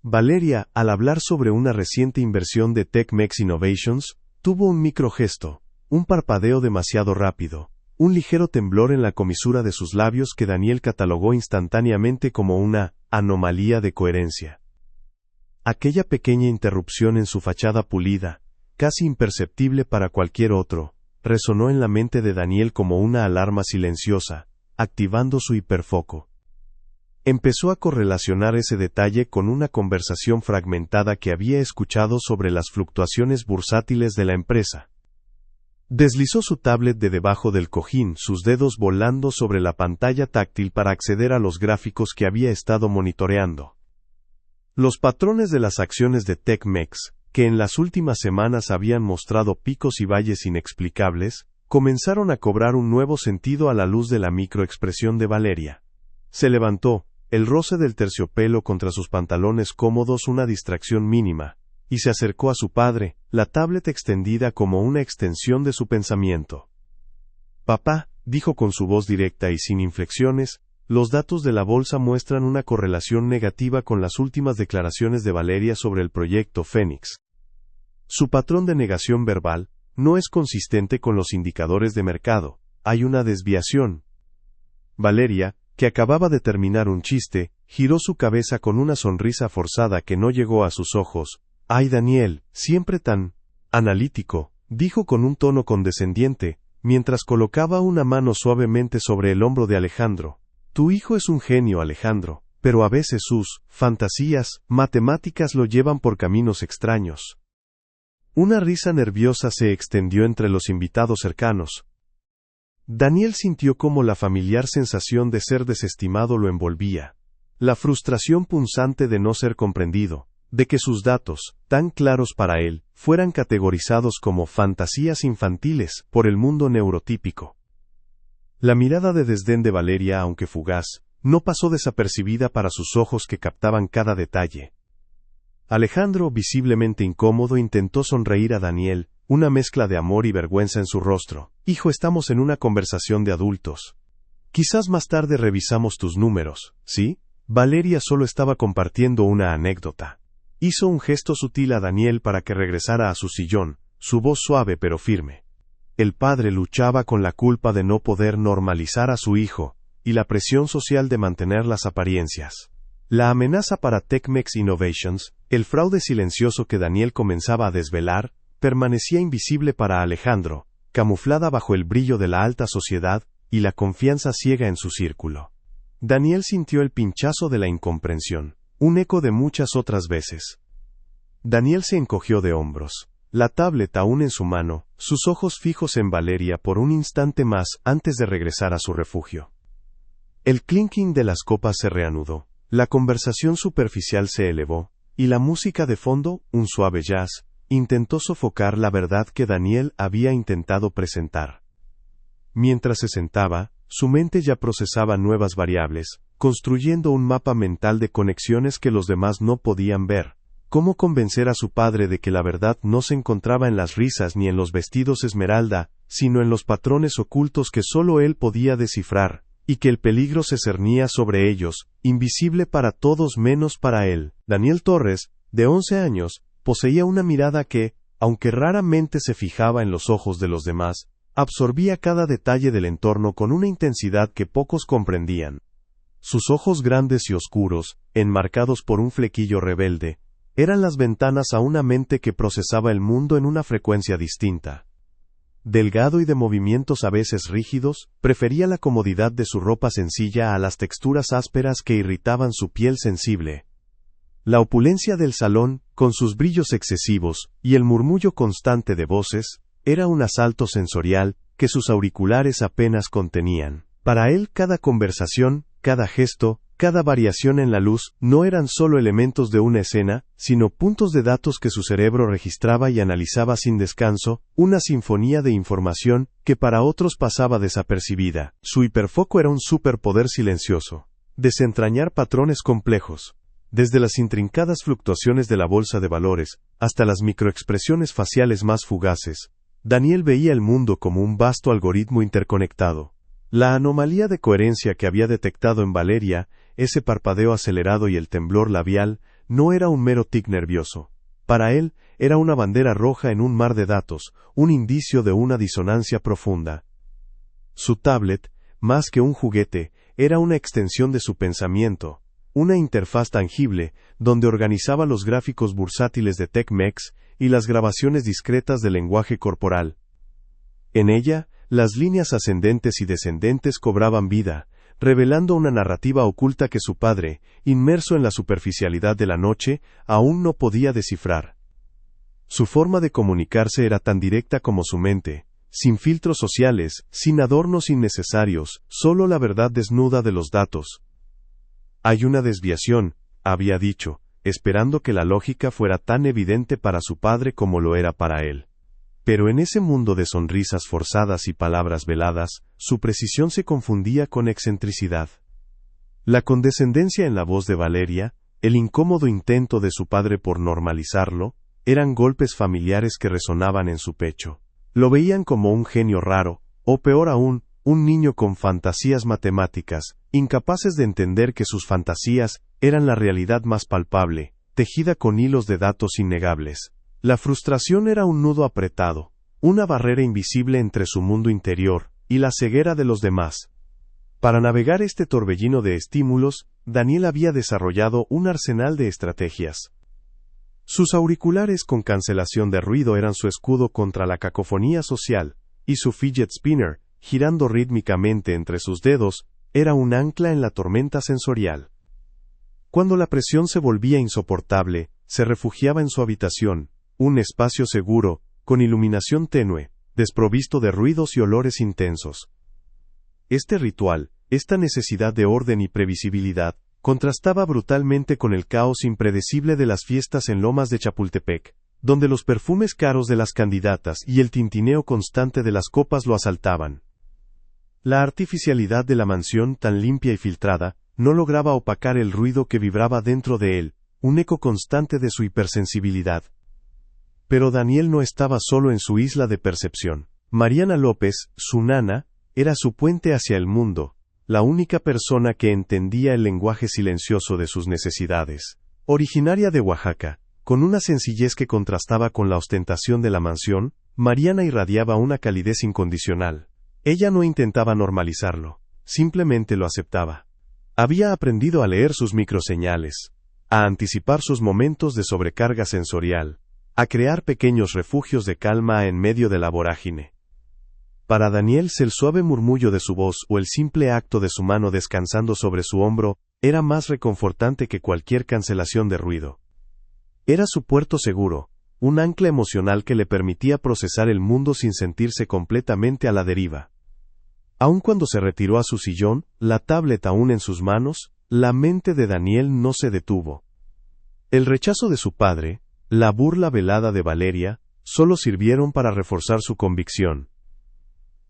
Valeria, al hablar sobre una reciente inversión de TechMex Innovations, tuvo un microgesto, un parpadeo demasiado rápido, un ligero temblor en la comisura de sus labios que Daniel catalogó instantáneamente como una anomalía de coherencia. Aquella pequeña interrupción en su fachada pulida, casi imperceptible para cualquier otro, resonó en la mente de Daniel como una alarma silenciosa, activando su hiperfoco. Empezó a correlacionar ese detalle con una conversación fragmentada que había escuchado sobre las fluctuaciones bursátiles de la empresa. Deslizó su tablet de debajo del cojín, sus dedos volando sobre la pantalla táctil para acceder a los gráficos que había estado monitoreando. Los patrones de las acciones de TechMex, que en las últimas semanas habían mostrado picos y valles inexplicables, comenzaron a cobrar un nuevo sentido a la luz de la microexpresión de Valeria. Se levantó, el roce del terciopelo contra sus pantalones cómodos una distracción mínima, y se acercó a su padre, la tablet extendida como una extensión de su pensamiento. «Papá», dijo con su voz directa y sin inflexiones, «los datos de la bolsa muestran una correlación negativa con las últimas declaraciones de Valeria sobre el proyecto Fénix. Su patrón de negación verbal no es consistente con los indicadores de mercado, hay una desviación». Valeria, que acababa de terminar un chiste, giró su cabeza con una sonrisa forzada que no llegó a sus ojos. «Ay, Daniel, siempre tan analítico», dijo con un tono condescendiente, mientras colocaba una mano suavemente sobre el hombro de Alejandro. «Tu hijo es un genio, Alejandro, pero a veces sus fantasías matemáticas lo llevan por caminos extraños». Una risa nerviosa se extendió entre los invitados cercanos. Daniel sintió cómo la familiar sensación de ser desestimado lo envolvía. La frustración punzante de no ser comprendido, de que sus datos, tan claros para él, fueran categorizados como fantasías infantiles por el mundo neurotípico. La mirada de desdén de Valeria, aunque fugaz, no pasó desapercibida para sus ojos que captaban cada detalle. Alejandro, visiblemente incómodo, intentó sonreír a Daniel, una mezcla de amor y vergüenza en su rostro. «Hijo, estamos en una conversación de adultos. Quizás más tarde revisamos tus números, ¿sí?» Valeria solo estaba compartiendo una anécdota. Hizo un gesto sutil a Daniel para que regresara a su sillón, su voz suave pero firme. El padre luchaba con la culpa de no poder normalizar a su hijo, y la presión social de mantener las apariencias. La amenaza para TechMex Innovations, el fraude silencioso que Daniel comenzaba a desvelar, permanecía invisible para Alejandro, camuflada bajo el brillo de la alta sociedad y la confianza ciega en su círculo. Daniel sintió el pinchazo de la incomprensión, un eco de muchas otras veces. Daniel se encogió de hombros, la tablet aún en su mano, sus ojos fijos en Valeria por un instante más antes de regresar a su refugio. El clinking de las copas se reanudó, la conversación superficial se elevó, y la música de fondo, un suave jazz, intentó sofocar la verdad que Daniel había intentado presentar. Mientras se sentaba, su mente ya procesaba nuevas variables, construyendo un mapa mental de conexiones que los demás no podían ver. ¿Cómo convencer a su padre de que la verdad no se encontraba en las risas ni en los vestidos esmeralda, sino en los patrones ocultos que solo él podía descifrar, y que el peligro se cernía sobre ellos, invisible para todos menos para él? Daniel Torres, de 11 años, poseía una mirada que, aunque raramente se fijaba en los ojos de los demás, absorbía cada detalle del entorno con una intensidad que pocos comprendían. Sus ojos grandes y oscuros, enmarcados por un flequillo rebelde, eran las ventanas a una mente que procesaba el mundo en una frecuencia distinta. Delgado y de movimientos a veces rígidos, prefería la comodidad de su ropa sencilla a las texturas ásperas que irritaban su piel sensible. La opulencia del salón, con sus brillos excesivos, y el murmullo constante de voces, era un asalto sensorial que sus auriculares apenas contenían. Para él cada conversación, cada gesto, cada variación en la luz, no eran solo elementos de una escena, sino puntos de datos que su cerebro registraba y analizaba sin descanso, una sinfonía de información que para otros pasaba desapercibida. Su hiperfoco era un superpoder silencioso. desentrañar patrones complejos. Desde las intrincadas fluctuaciones de la bolsa de valores hasta las microexpresiones faciales más fugaces, Daniel veía el mundo como un vasto algoritmo interconectado. La anomalía de coherencia que había detectado en Valeria, ese parpadeo acelerado y el temblor labial, no era un mero tic nervioso. Para él, era una bandera roja en un mar de datos, un indicio de una disonancia profunda. Su tablet, más que un juguete, era una extensión de su pensamiento, una interfaz tangible, donde organizaba los gráficos bursátiles de TechMex y las grabaciones discretas del lenguaje corporal. En ella, las líneas ascendentes y descendentes cobraban vida, revelando una narrativa oculta que su padre, inmerso en la superficialidad de la noche, aún no podía descifrar. Su forma de comunicarse era tan directa como su mente, sin filtros sociales, sin adornos innecesarios, solo la verdad desnuda de los datos. Hay una desviación, había dicho, esperando que la lógica fuera tan evidente para su padre como lo era para él. Pero en ese mundo de sonrisas forzadas y palabras veladas, su precisión se confundía con excentricidad. La condescendencia en la voz de Valeria, el incómodo intento de su padre por normalizarlo, eran golpes familiares que resonaban en su pecho. Lo veían como un genio raro, o peor aún, un niño con fantasías matemáticas, incapaces de entender que sus fantasías eran la realidad más palpable, tejida con hilos de datos innegables. La frustración era un nudo apretado, una barrera invisible entre su mundo interior y la ceguera de los demás. Para navegar este torbellino de estímulos, Daniel había desarrollado un arsenal de estrategias. Sus auriculares con cancelación de ruido eran su escudo contra la cacofonía social, y su fidget spinner, girando rítmicamente entre sus dedos, era un ancla en la tormenta sensorial. Cuando la presión se volvía insoportable, se refugiaba en su habitación, un espacio seguro, con iluminación tenue, desprovisto de ruidos y olores intensos. Este ritual, esta necesidad de orden y previsibilidad, contrastaba brutalmente con el caos impredecible de las fiestas en Lomas de Chapultepec, donde los perfumes caros de las candidatas y el tintineo constante de las copas lo asaltaban. La artificialidad de la mansión, tan limpia y filtrada, no lograba opacar el ruido que vibraba dentro de él, un eco constante de su hipersensibilidad. Pero Daniel no estaba solo en su isla de percepción. Mariana López, su nana, era su puente hacia el mundo, la única persona que entendía el lenguaje silencioso de sus necesidades. Originaria de Oaxaca, con una sencillez que contrastaba con la ostentación de la mansión, Mariana irradiaba una calidez incondicional. Ella no intentaba normalizarlo, simplemente lo aceptaba. Había aprendido a leer sus microseñales, a anticipar sus momentos de sobrecarga sensorial, a crear pequeños refugios de calma en medio de la vorágine. Para Daniel, el suave murmullo de su voz o el simple acto de su mano descansando sobre su hombro era más reconfortante que cualquier cancelación de ruido. Era su puerto seguro, un ancla emocional que le permitía procesar el mundo sin sentirse completamente a la deriva. Aun cuando se retiró a su sillón, la tablet aún en sus manos, la mente de Daniel no se detuvo. El rechazo de su padre, la burla velada de Valeria, solo sirvieron para reforzar su convicción.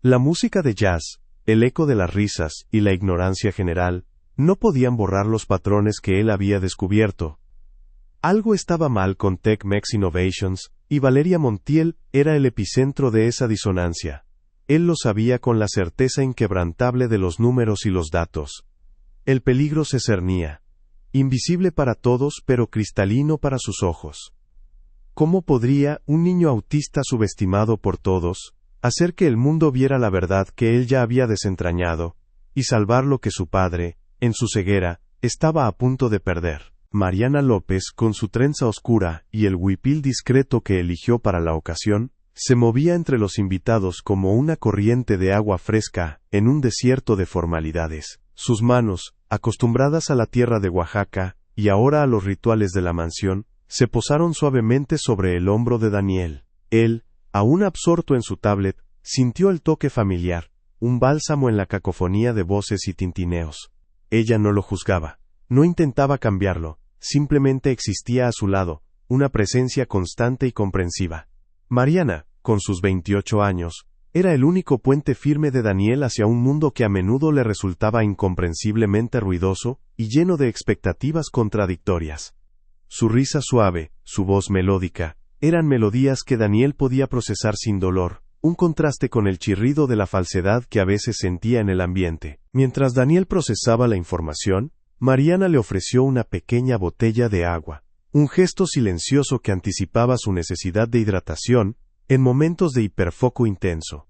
La música de jazz, el eco de las risas y la ignorancia general, no podían borrar los patrones que él había descubierto. Algo estaba mal con TechMex Innovations, y Valeria Montiel era el epicentro de esa disonancia. Él lo sabía con la certeza inquebrantable de los números y los datos. El peligro se cernía. Invisible para todos, pero cristalino para sus ojos. ¿Cómo podría un niño autista subestimado por todos hacer que el mundo viera la verdad que él ya había desentrañado, y salvar lo que su padre, en su ceguera, estaba a punto de perder? Mariana López, con su trenza oscura y el huipil discreto que eligió para la ocasión, se movía entre los invitados como una corriente de agua fresca en un desierto de formalidades. Sus manos, acostumbradas a la tierra de Oaxaca, y ahora a los rituales de la mansión, se posaron suavemente sobre el hombro de Daniel. Él, aún absorto en su tablet, sintió el toque familiar, un bálsamo en la cacofonía de voces y tintineos. Ella no lo juzgaba, no intentaba cambiarlo, simplemente existía a su lado, una presencia constante y comprensiva. Mariana, con sus 28 años, Era el único puente firme de Daniel hacia un mundo que a menudo le resultaba incomprensiblemente ruidoso y lleno de expectativas contradictorias. Su risa suave, su voz melódica, eran melodías que Daniel podía procesar sin dolor, un contraste con el chirrido de la falsedad que a veces sentía en el ambiente. Mientras Daniel procesaba la información, Mariana le ofreció una pequeña botella de agua, un gesto silencioso que anticipaba su necesidad de hidratación en momentos de hiperfoco intenso.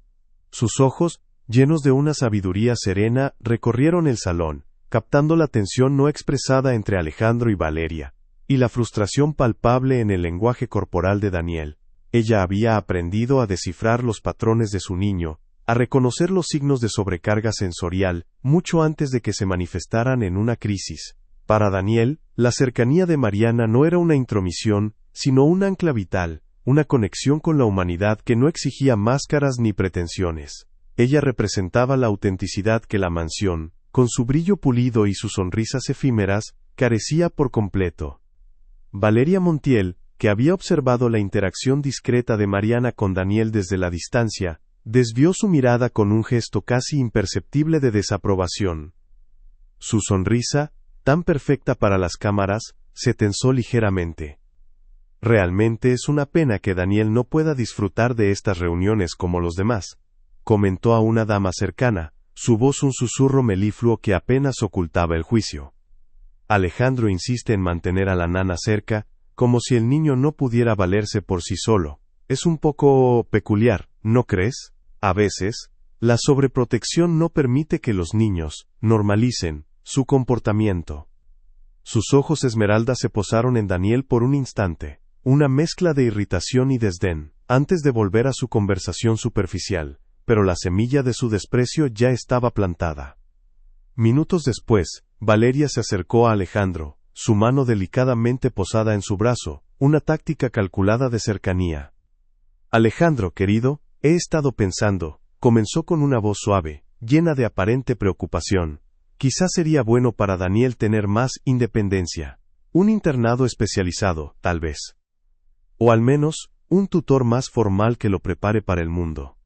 Sus ojos, llenos de una sabiduría serena, recorrieron el salón, captando la tensión no expresada entre Alejandro y Valeria, y la frustración palpable en el lenguaje corporal de Daniel. Ella había aprendido a descifrar los patrones de su niño, a reconocer los signos de sobrecarga sensorial, mucho antes de que se manifestaran en una crisis. Para Daniel, la cercanía de Mariana no era una intromisión, sino un ancla vital, una conexión con la humanidad que no exigía máscaras ni pretensiones. Ella representaba la autenticidad que la mansión, con su brillo pulido y sus sonrisas efímeras, carecía por completo. Valeria Montiel, que había observado la interacción discreta de Mariana con Daniel desde la distancia, desvió su mirada con un gesto casi imperceptible de desaprobación. Su sonrisa, tan perfecta para las cámaras, se tensó ligeramente. Realmente es una pena que Daniel no pueda disfrutar de estas reuniones como los demás, comentó a una dama cercana, su voz un susurro melifluo que apenas ocultaba el juicio. Alejandro insiste en mantener a la nana cerca, como si el niño no pudiera valerse por sí solo. Es un poco peculiar, ¿no crees? A veces, la sobreprotección no permite que los niños normalicen su comportamiento. Sus ojos esmeralda se posaron en Daniel por un instante, una mezcla de irritación y desdén, antes de volver a su conversación superficial, pero la semilla de su desprecio ya estaba plantada. Minutos después, Valeria se acercó a Alejandro, su mano delicadamente posada en su brazo, una táctica calculada de cercanía. Alejandro, querido, he estado pensando, comenzó con una voz suave, llena de aparente preocupación. Quizás sería bueno para Daniel tener más independencia. Un internado especializado, tal vez. O al menos, un tutor más formal que lo prepare para el mundo.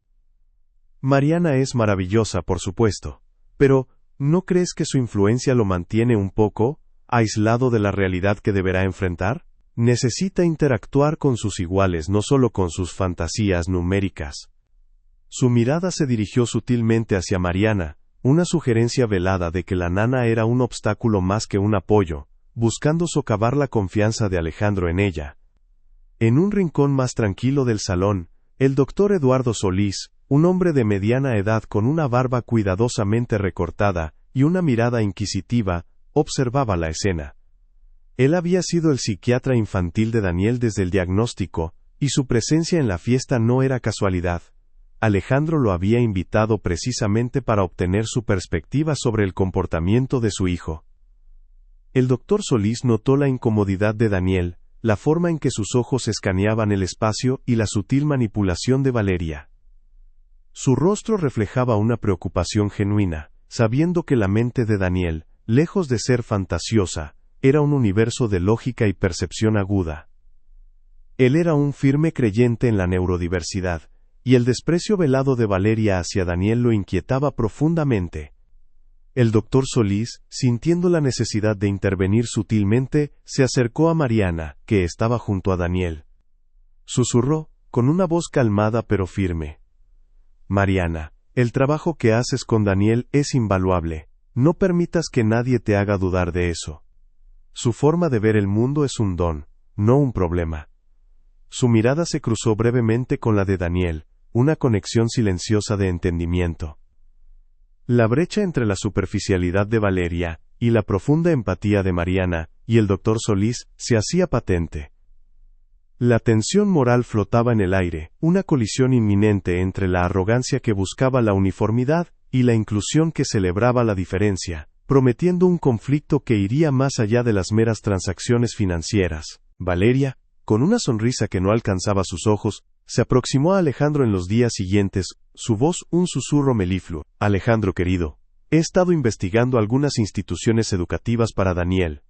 Mariana es maravillosa, por supuesto, pero, ¿no crees que su influencia lo mantiene un poco aislado de la realidad que deberá enfrentar? Necesita interactuar con sus iguales, no solo con sus fantasías numéricas. Su mirada se dirigió sutilmente hacia Mariana, una sugerencia velada de que la nana era un obstáculo más que un apoyo, buscando socavar la confianza de Alejandro en ella. En un rincón más tranquilo del salón, el doctor Eduardo Solís, un hombre de mediana edad con una barba cuidadosamente recortada y una mirada inquisitiva, observaba la escena. Él había sido el psiquiatra infantil de Daniel desde el diagnóstico, y su presencia en la fiesta no era casualidad. Alejandro lo había invitado precisamente para obtener su perspectiva sobre el comportamiento de su hijo. El doctor Solís notó la incomodidad de Daniel, la forma en que sus ojos escaneaban el espacio y la sutil manipulación de Valeria. Su rostro reflejaba una preocupación genuina, sabiendo que la mente de Daniel, lejos de ser fantasiosa, era un universo de lógica y percepción aguda. Él era un firme creyente en la neurodiversidad, y el desprecio velado de Valeria hacia Daniel lo inquietaba profundamente. El doctor Solís, sintiendo la necesidad de intervenir sutilmente, se acercó a Mariana, que estaba junto a Daniel. Susurró, con una voz calmada pero firme. Mariana, el trabajo que haces con Daniel es invaluable. No permitas que nadie te haga dudar de eso. Su forma de ver el mundo es un don, no un problema. Su mirada se cruzó brevemente con la de Daniel, una conexión silenciosa de entendimiento. La brecha entre la superficialidad de Valeria y la profunda empatía de Mariana y el doctor Solís se hacía patente. La tensión moral flotaba en el aire, una colisión inminente entre la arrogancia que buscaba la uniformidad y la inclusión que celebraba la diferencia, prometiendo un conflicto que iría más allá de las meras transacciones financieras. Valeria, con una sonrisa que no alcanzaba sus ojos, se aproximó a Alejandro en los días siguientes, su voz un susurro melifluo. Alejandro querido, he estado investigando algunas instituciones educativas para Daniel.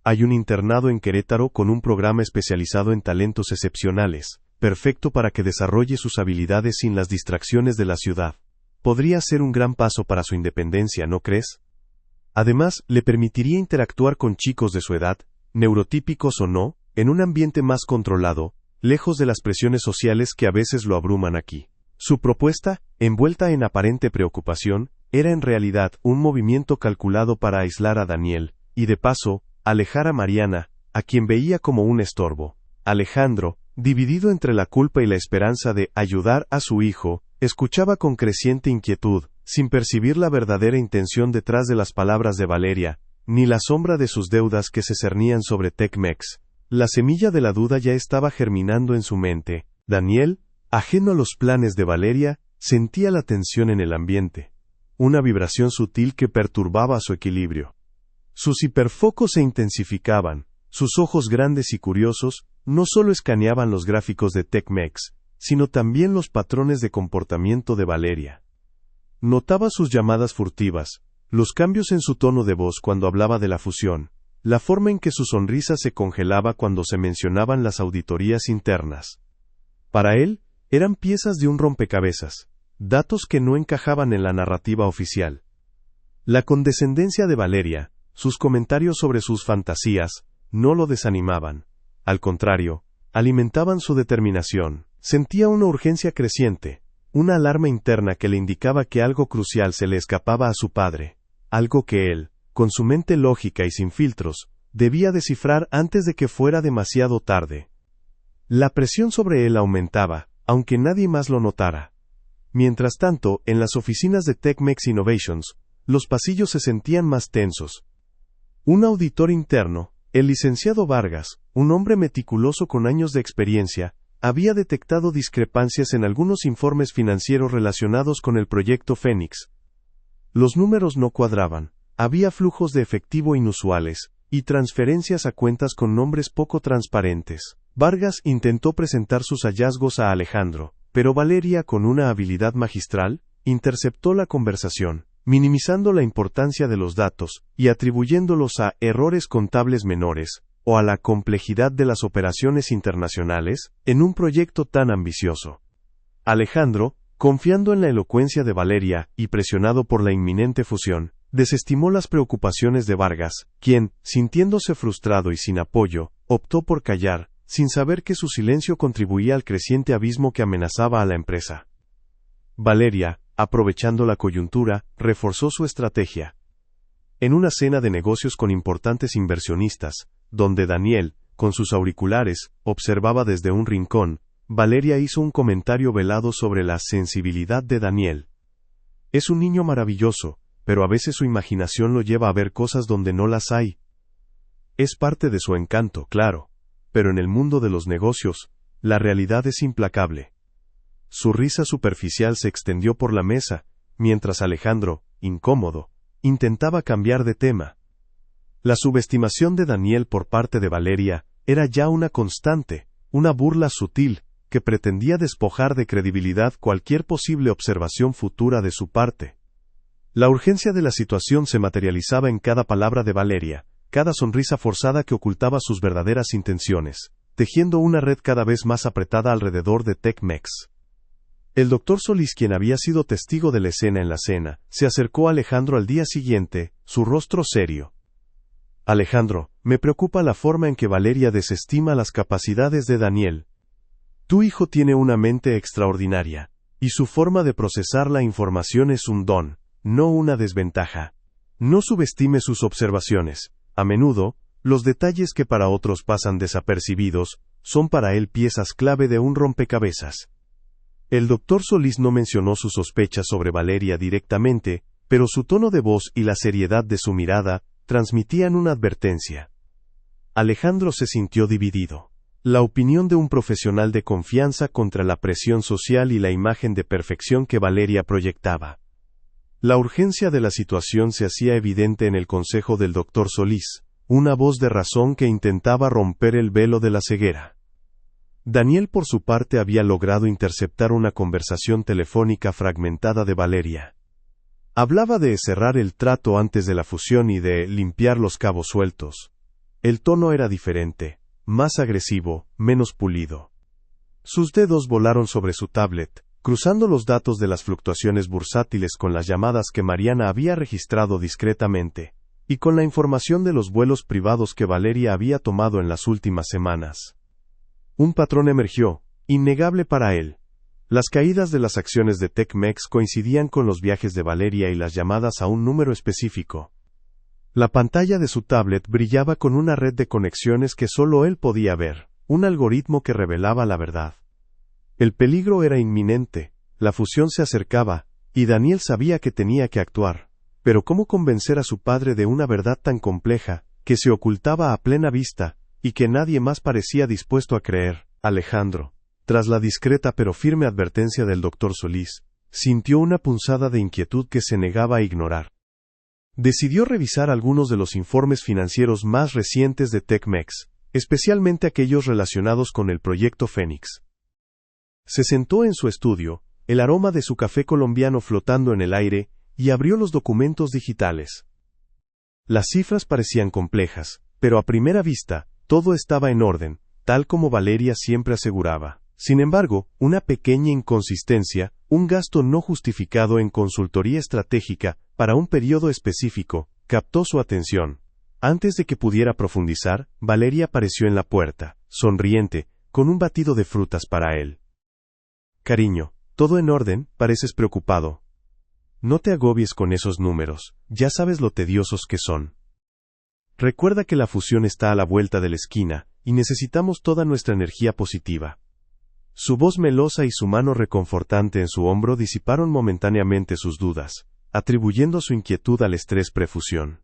Hay un internado en Querétaro con un programa especializado en talentos excepcionales, perfecto para que desarrolle sus habilidades sin las distracciones de la ciudad. Podría ser un gran paso para su independencia, ¿no crees? Además, le permitiría interactuar con chicos de su edad, neurotípicos o no, en un ambiente más controlado, lejos de las presiones sociales que a veces lo abruman aquí. Su propuesta, envuelta en aparente preocupación, era en realidad un movimiento calculado para aislar a Daniel, y de paso, alejar a Mariana, a quien veía como un estorbo. Alejandro, dividido entre la culpa y la esperanza de ayudar a su hijo, escuchaba con creciente inquietud, sin percibir la verdadera intención detrás de las palabras de Valeria, ni la sombra de sus deudas que se cernían sobre Tec-Mex. La semilla de la duda ya estaba germinando en su mente. Daniel, ajeno a los planes de Valeria, sentía la tensión en el ambiente, una vibración sutil que perturbaba su equilibrio. Sus hiperfocos se intensificaban, sus ojos grandes y curiosos no solo escaneaban los gráficos de Tec-Mex, sino también los patrones de comportamiento de Valeria. Notaba sus llamadas furtivas, los cambios en su tono de voz cuando hablaba de la fusión, la forma en que su sonrisa se congelaba cuando se mencionaban las auditorías internas. Para él, eran piezas de un rompecabezas, datos que no encajaban en la narrativa oficial. La condescendencia de Valeria, sus comentarios sobre sus fantasías, no lo desanimaban. Al contrario, alimentaban su determinación. Sentía una urgencia creciente, una alarma interna que le indicaba que algo crucial se le escapaba a su padre, algo que él, con su mente lógica y sin filtros, debía descifrar antes de que fuera demasiado tarde. La presión sobre él aumentaba, aunque nadie más lo notara. Mientras tanto, en las oficinas de Tec-Mex Innovations, los pasillos se sentían más tensos. Un auditor interno, el licenciado Vargas, un hombre meticuloso con años de experiencia, había detectado discrepancias en algunos informes financieros relacionados con el proyecto Fénix. Los números no cuadraban, había flujos de efectivo inusuales, y transferencias a cuentas con nombres poco transparentes. Vargas intentó presentar sus hallazgos a Alejandro, pero Valeria, con una habilidad magistral, interceptó la conversación, minimizando la importancia de los datos, y atribuyéndolos a errores contables menores, o a la complejidad de las operaciones internacionales, en un proyecto tan ambicioso. Alejandro, confiando en la elocuencia de Valeria, y presionado por la inminente fusión, desestimó las preocupaciones de Vargas, quien, sintiéndose frustrado y sin apoyo, optó por callar, sin saber que su silencio contribuía al creciente abismo que amenazaba a la empresa. Valeria, aprovechando la coyuntura, reforzó su estrategia. En una cena de negocios con importantes inversionistas, donde Daniel, con sus auriculares, observaba desde un rincón, Valeria hizo un comentario velado sobre la sensibilidad de Daniel. Es un niño maravilloso, pero a veces su imaginación lo lleva a ver cosas donde no las hay. Es parte de su encanto, claro, pero en el mundo de los negocios, la realidad es implacable. Su risa superficial se extendió por la mesa, mientras Alejandro, incómodo, intentaba cambiar de tema. La subestimación de Daniel por parte de Valeria era ya una constante, una burla sutil, que pretendía despojar de credibilidad cualquier posible observación futura de su parte. La urgencia de la situación se materializaba en cada palabra de Valeria, cada sonrisa forzada que ocultaba sus verdaderas intenciones, tejiendo una red cada vez más apretada alrededor de Tec-Mex. El doctor Solís, quien había sido testigo de la escena en la cena, se acercó a Alejandro al día siguiente, su rostro serio. Alejandro, me preocupa la forma en que Valeria desestima las capacidades de Daniel. Tu hijo tiene una mente extraordinaria, y su forma de procesar la información es un don, no una desventaja. No subestime sus observaciones. A menudo, los detalles que para otros pasan desapercibidos, son para él piezas clave de un rompecabezas. El doctor Solís no mencionó sus sospechas sobre Valeria directamente, pero su tono de voz y la seriedad de su mirada transmitían una advertencia. Alejandro se sintió dividido. La opinión de un profesional de confianza contra la presión social y la imagen de perfección que Valeria proyectaba. La urgencia de la situación se hacía evidente en el consejo del doctor Solís, una voz de razón que intentaba romper el velo de la ceguera. Daniel, por su parte, había logrado interceptar una conversación telefónica fragmentada de Valeria. Hablaba de cerrar el trato antes de la fusión y de limpiar los cabos sueltos. El tono era diferente, más agresivo, menos pulido. Sus dedos volaron sobre su tablet, cruzando los datos de las fluctuaciones bursátiles con las llamadas que Mariana había registrado discretamente, y con la información de los vuelos privados que Valeria había tomado en las últimas semanas. Un patrón emergió, innegable para él. Las caídas de las acciones de Tecmex coincidían con los viajes de Valeria y las llamadas a un número específico. La pantalla de su tablet brillaba con una red de conexiones que solo él podía ver, un algoritmo que revelaba la verdad. El peligro era inminente, la fusión se acercaba, y Daniel sabía que tenía que actuar. Pero ¿cómo convencer a su padre de una verdad tan compleja, que se ocultaba a plena vista, y que nadie más parecía dispuesto a creer? Alejandro, tras la discreta pero firme advertencia del doctor Solís, sintió una punzada de inquietud que se negaba a ignorar. Decidió revisar algunos de los informes financieros más recientes de Tecmex, especialmente aquellos relacionados con el proyecto Fénix. Se sentó en su estudio, el aroma de su café colombiano flotando en el aire, y abrió los documentos digitales. Las cifras parecían complejas, pero a primera vista, todo estaba en orden, tal como Valeria siempre aseguraba. Sin embargo, una pequeña inconsistencia, un gasto no justificado en consultoría estratégica, para un periodo específico, captó su atención. Antes de que pudiera profundizar, Valeria apareció en la puerta, sonriente, con un batido de frutas para él. Cariño, todo en orden, pareces preocupado. No te agobies con esos números, ya sabes lo tediosos que son. Recuerda que la fusión está a la vuelta de la esquina, y necesitamos toda nuestra energía positiva. Su voz melosa y su mano reconfortante en su hombro disiparon momentáneamente sus dudas, atribuyendo su inquietud al estrés prefusión.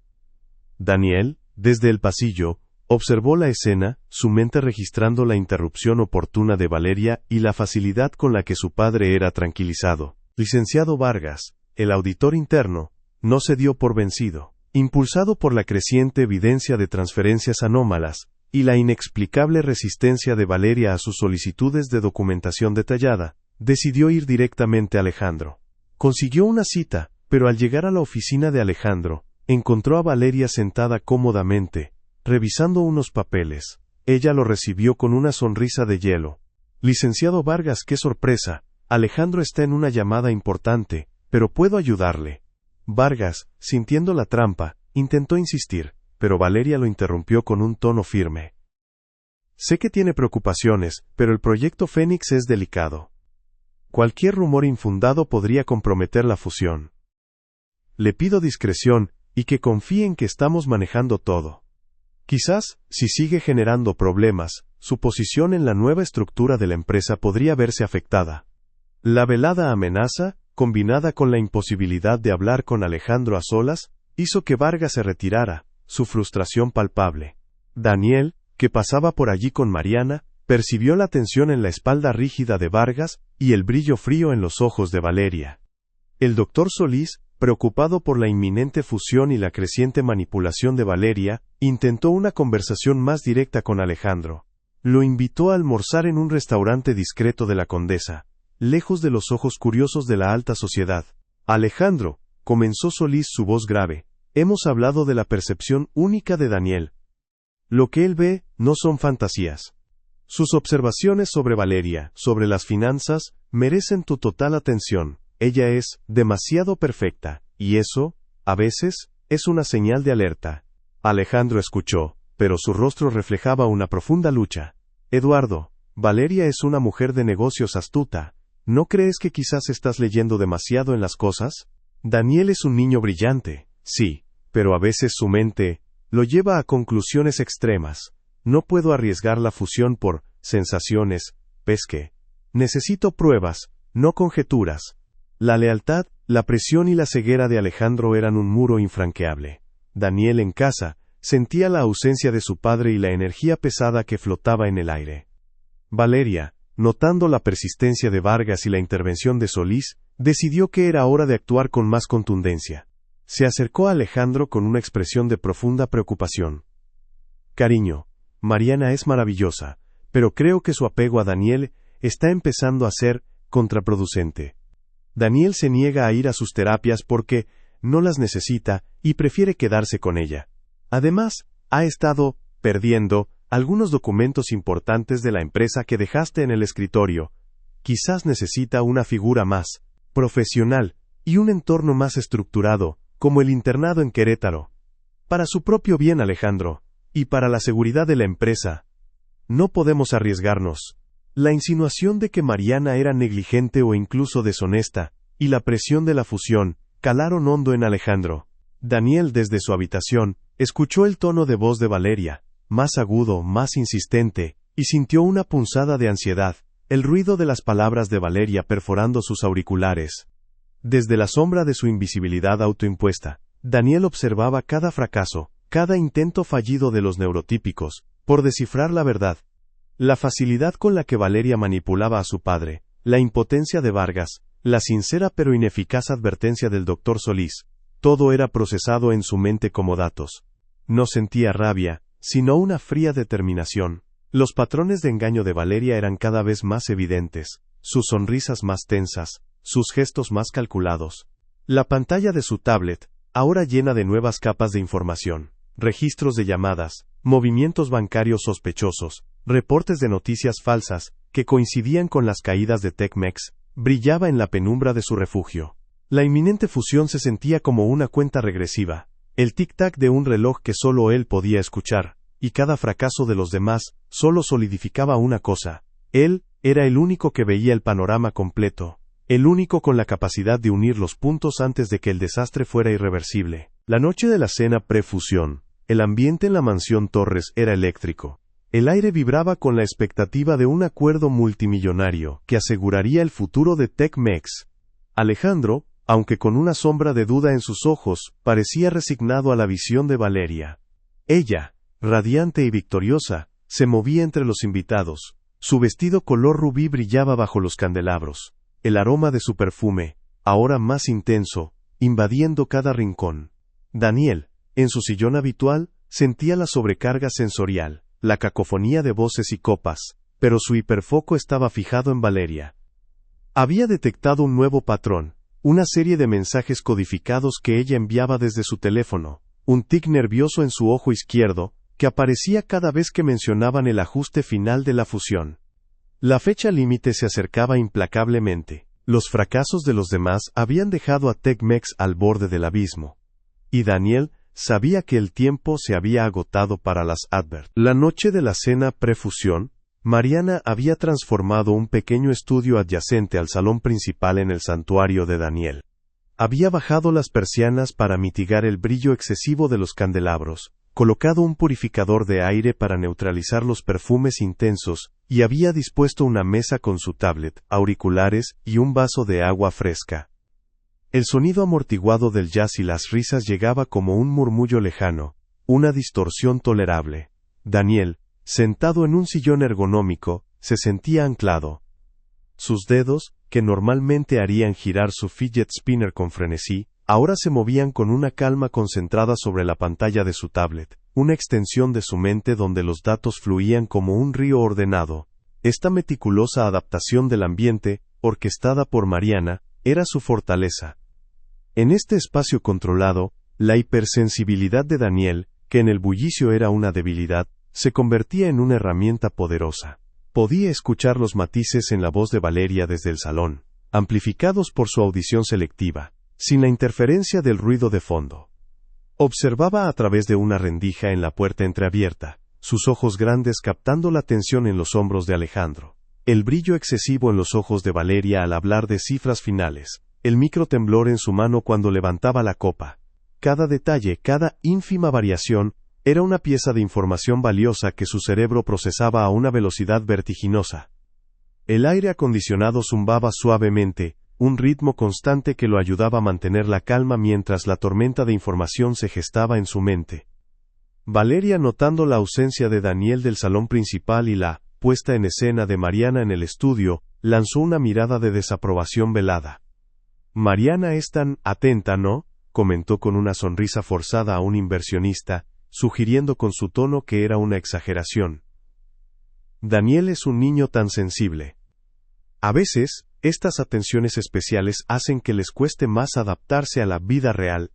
Daniel, desde el pasillo, observó la escena, su mente registrando la interrupción oportuna de Valeria y la facilidad con la que su padre era tranquilizado. Licenciado Vargas, el auditor interno, no se dio por vencido. Impulsado por la creciente evidencia de transferencias anómalas, y la inexplicable resistencia de Valeria a sus solicitudes de documentación detallada, decidió ir directamente a Alejandro. Consiguió una cita, pero al llegar a la oficina de Alejandro, encontró a Valeria sentada cómodamente, revisando unos papeles. Ella lo recibió con una sonrisa de hielo. Licenciado Vargas, qué sorpresa. Alejandro está en una llamada importante, pero puedo ayudarle. Vargas, sintiendo la trampa, intentó insistir, pero Valeria lo interrumpió con un tono firme. Sé que tiene preocupaciones, pero el proyecto Fénix es delicado. Cualquier rumor infundado podría comprometer la fusión. Le pido discreción, y que confíe en que estamos manejando todo. Quizás, si sigue generando problemas, su posición en la nueva estructura de la empresa podría verse afectada. La velada amenaza, combinada con la imposibilidad de hablar con Alejandro a solas, hizo que Vargas se retirara, su frustración palpable. Daniel, que pasaba por allí con Mariana, percibió la tensión en la espalda rígida de Vargas y el brillo frío en los ojos de Valeria. El doctor Solís, preocupado por la inminente fusión y la creciente manipulación de Valeria, intentó una conversación más directa con Alejandro. Lo invitó a almorzar en un restaurante discreto de la Condesa, lejos de los ojos curiosos de la alta sociedad. Alejandro, comenzó Solís su voz grave, hemos hablado de la percepción única de Daniel. Lo que él ve, no son fantasías. Sus observaciones sobre Valeria, sobre las finanzas, merecen tu total atención. Ella es demasiado perfecta, y eso, a veces, es una señal de alerta. Alejandro escuchó, pero su rostro reflejaba una profunda lucha. Eduardo, Valeria es una mujer de negocios astuta. ¿No crees que quizás estás leyendo demasiado en las cosas? Daniel es un niño brillante, sí, pero a veces su mente lo lleva a conclusiones extremas. No puedo arriesgar la fusión por sensaciones, pesque. Necesito pruebas, no conjeturas. La lealtad, la presión y la ceguera de Alejandro eran un muro infranqueable. Daniel en casa, sentía la ausencia de su padre y la energía pesada que flotaba en el aire. Valeria, notando la persistencia de Vargas y la intervención de Solís, decidió que era hora de actuar con más contundencia. Se acercó a Alejandro con una expresión de profunda preocupación. Cariño, Mariana es maravillosa, pero creo que su apego a Daniel está empezando a ser contraproducente. Daniel se niega a ir a sus terapias porque no las necesita y prefiere quedarse con ella. Además, ha estado perdiendo algunos documentos importantes de la empresa que dejaste en el escritorio. Quizás necesita una figura más profesional y un entorno más estructurado, como el internado en Querétaro. Para su propio bien, Alejandro, y para la seguridad de la empresa. No podemos arriesgarnos. La insinuación de que Mariana era negligente o incluso deshonesta, y la presión de la fusión, calaron hondo en Alejandro. Daniel, desde su habitación, escuchó el tono de voz de Valeria, más agudo, más insistente, y sintió una punzada de ansiedad, el ruido de las palabras de Valeria perforando sus auriculares. Desde la sombra de su invisibilidad autoimpuesta, Daniel observaba cada fracaso, cada intento fallido de los neurotípicos, por descifrar la verdad. La facilidad con la que Valeria manipulaba a su padre, la impotencia de Vargas, la sincera pero ineficaz advertencia del doctor Solís, todo era procesado en su mente como datos. No sentía rabia, sino una fría determinación. Los patrones de engaño de Valeria eran cada vez más evidentes, sus sonrisas más tensas, sus gestos más calculados. La pantalla de su tablet, ahora llena de nuevas capas de información, registros de llamadas, movimientos bancarios sospechosos, reportes de noticias falsas, que coincidían con las caídas de Tecmex, brillaba en la penumbra de su refugio. La inminente fusión se sentía como una cuenta regresiva, el tic-tac de un reloj que solo él podía escuchar, y cada fracaso de los demás solo solidificaba una cosa: él era el único que veía el panorama completo, el único con la capacidad de unir los puntos antes de que el desastre fuera irreversible. La noche de la cena pre-fusión, el ambiente en la mansión Torres era eléctrico. El aire vibraba con la expectativa de un acuerdo multimillonario que aseguraría el futuro de Tecmex. Alejandro, aunque con una sombra de duda en sus ojos, parecía resignado a la visión de Valeria. Ella, radiante y victoriosa, se movía entre los invitados. Su vestido color rubí brillaba bajo los candelabros. El aroma de su perfume, ahora más intenso, invadiendo cada rincón. Daniel, en su sillón habitual, sentía la sobrecarga sensorial, la cacofonía de voces y copas, pero su hiperfoco estaba fijado en Valeria. Había detectado un nuevo patrón, una serie de mensajes codificados que ella enviaba desde su teléfono, un tic nervioso en su ojo izquierdo, que aparecía cada vez que mencionaban el ajuste final de la fusión. La fecha límite se acercaba implacablemente. Los fracasos de los demás habían dejado a Tecmex al borde del abismo. Y Daniel sabía que el tiempo se había agotado para las Advert. La noche de la cena prefusión, Mariana había transformado un pequeño estudio adyacente al salón principal en el santuario de Daniel. Había bajado las persianas para mitigar el brillo excesivo de los candelabros, colocado un purificador de aire para neutralizar los perfumes intensos, y había dispuesto una mesa con su tablet, auriculares y un vaso de agua fresca. El sonido amortiguado del jazz y las risas llegaba como un murmullo lejano, una distorsión tolerable. Daniel, sentado en un sillón ergonómico, se sentía anclado. Sus dedos, que normalmente harían girar su fidget spinner con frenesí, ahora se movían con una calma concentrada sobre la pantalla de su tablet, una extensión de su mente donde los datos fluían como un río ordenado. Esta meticulosa adaptación del ambiente, orquestada por Mariana, era su fortaleza. En este espacio controlado, la hipersensibilidad de Daniel, que en el bullicio era una debilidad, se convertía en una herramienta poderosa. Podía escuchar los matices en la voz de Valeria desde el salón, amplificados por su audición selectiva, sin la interferencia del ruido de fondo. Observaba a través de una rendija en la puerta entreabierta, sus ojos grandes captando la tensión en los hombros de Alejandro, el brillo excesivo en los ojos de Valeria al hablar de cifras finales, el micro temblor en su mano cuando levantaba la copa. Cada detalle, cada ínfima variación, era una pieza de información valiosa que su cerebro procesaba a una velocidad vertiginosa. El aire acondicionado zumbaba suavemente, un ritmo constante que lo ayudaba a mantener la calma mientras la tormenta de información se gestaba en su mente. Valeria, notando la ausencia de Daniel del salón principal y la puesta en escena de Mariana en el estudio, lanzó una mirada de desaprobación velada. Mariana es tan atenta, ¿no?, comentó con una sonrisa forzada a un inversionista, sugiriendo con su tono que era una exageración. Daniel es un niño tan sensible. A veces, estas atenciones especiales hacen que les cueste más adaptarse a la vida real,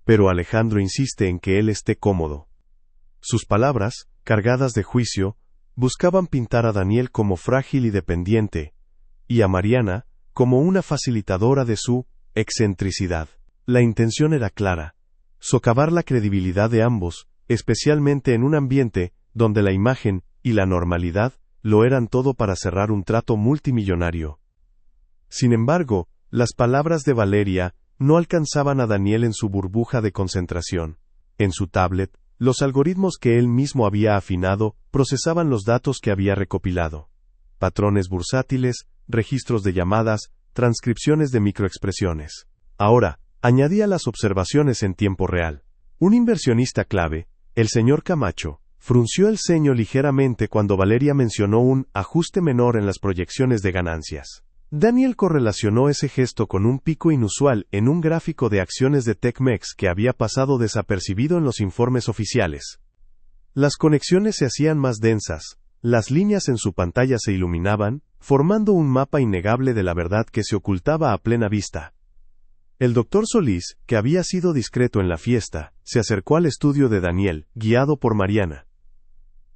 Pero Alejandro insiste en que él esté cómodo. Sus palabras, cargadas de juicio, buscaban pintar a Daniel como frágil y dependiente, y a Mariana como una facilitadora de su excentricidad. La intención era clara: socavar la credibilidad de ambos, especialmente en un ambiente donde la imagen y la normalidad lo eran todo para cerrar un trato multimillonario. Sin embargo, las palabras de Valeria no alcanzaban a Daniel en su burbuja de concentración. En su tablet, los algoritmos que él mismo había afinado procesaban los datos que había recopilado. Patrones bursátiles, registros de llamadas, transcripciones de microexpresiones. Ahora, añadía las observaciones en tiempo real. Un inversionista clave, el señor Camacho, frunció el ceño ligeramente cuando Valeria mencionó un ajuste menor en las proyecciones de ganancias. Daniel correlacionó ese gesto con un pico inusual en un gráfico de acciones de Tecmex que había pasado desapercibido en los informes oficiales. Las conexiones se hacían más densas, las líneas en su pantalla se iluminaban, formando un mapa innegable de la verdad que se ocultaba a plena vista. El doctor Solís, que había sido discreto en la fiesta, se acercó al estudio de Daniel, guiado por Mariana.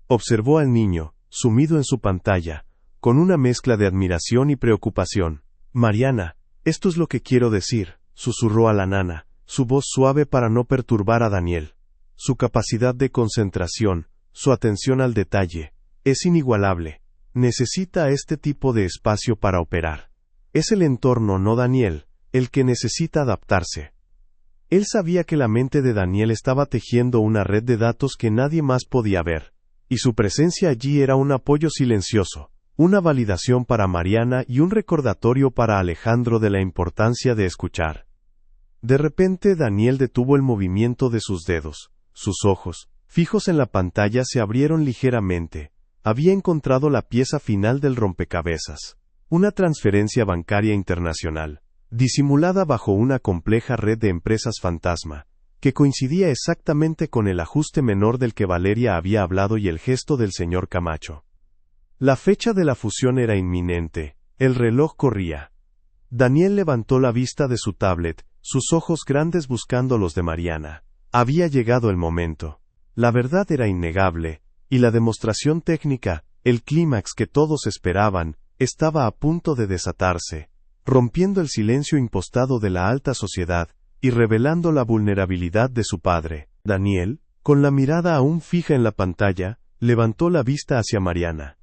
Observó al niño, sumido en su pantalla, con una mezcla de admiración y preocupación. «Mariana, esto es lo que quiero decir», susurró a la nana, su voz suave para no perturbar a Daniel. Su capacidad de concentración, su atención al detalle, es inigualable. Necesita este tipo de espacio para operar. Es el entorno, no Daniel, el que necesita adaptarse. Él sabía que la mente de Daniel estaba tejiendo una red de datos que nadie más podía ver, y su presencia allí era un apoyo silencioso, una validación para Mariana y un recordatorio para Alejandro de la importancia de escuchar. De repente Daniel detuvo el movimiento de sus dedos. Sus ojos, fijos en la pantalla, se abrieron ligeramente. Había encontrado la pieza final del rompecabezas. Una transferencia bancaria internacional, disimulada bajo una compleja red de empresas fantasma, que coincidía exactamente con el ajuste menor del que Valeria había hablado y el gesto del señor Camacho. La fecha de la fusión era inminente, el reloj corría. Daniel levantó la vista de su tablet, sus ojos grandes buscando los de Mariana. Había llegado el momento. La verdad era innegable, y la demostración técnica, el clímax que todos esperaban, estaba a punto de desatarse, rompiendo el silencio impostado de la alta sociedad, y revelando la vulnerabilidad de su padre. Daniel, con la mirada aún fija en la pantalla, levantó la vista hacia Mariana.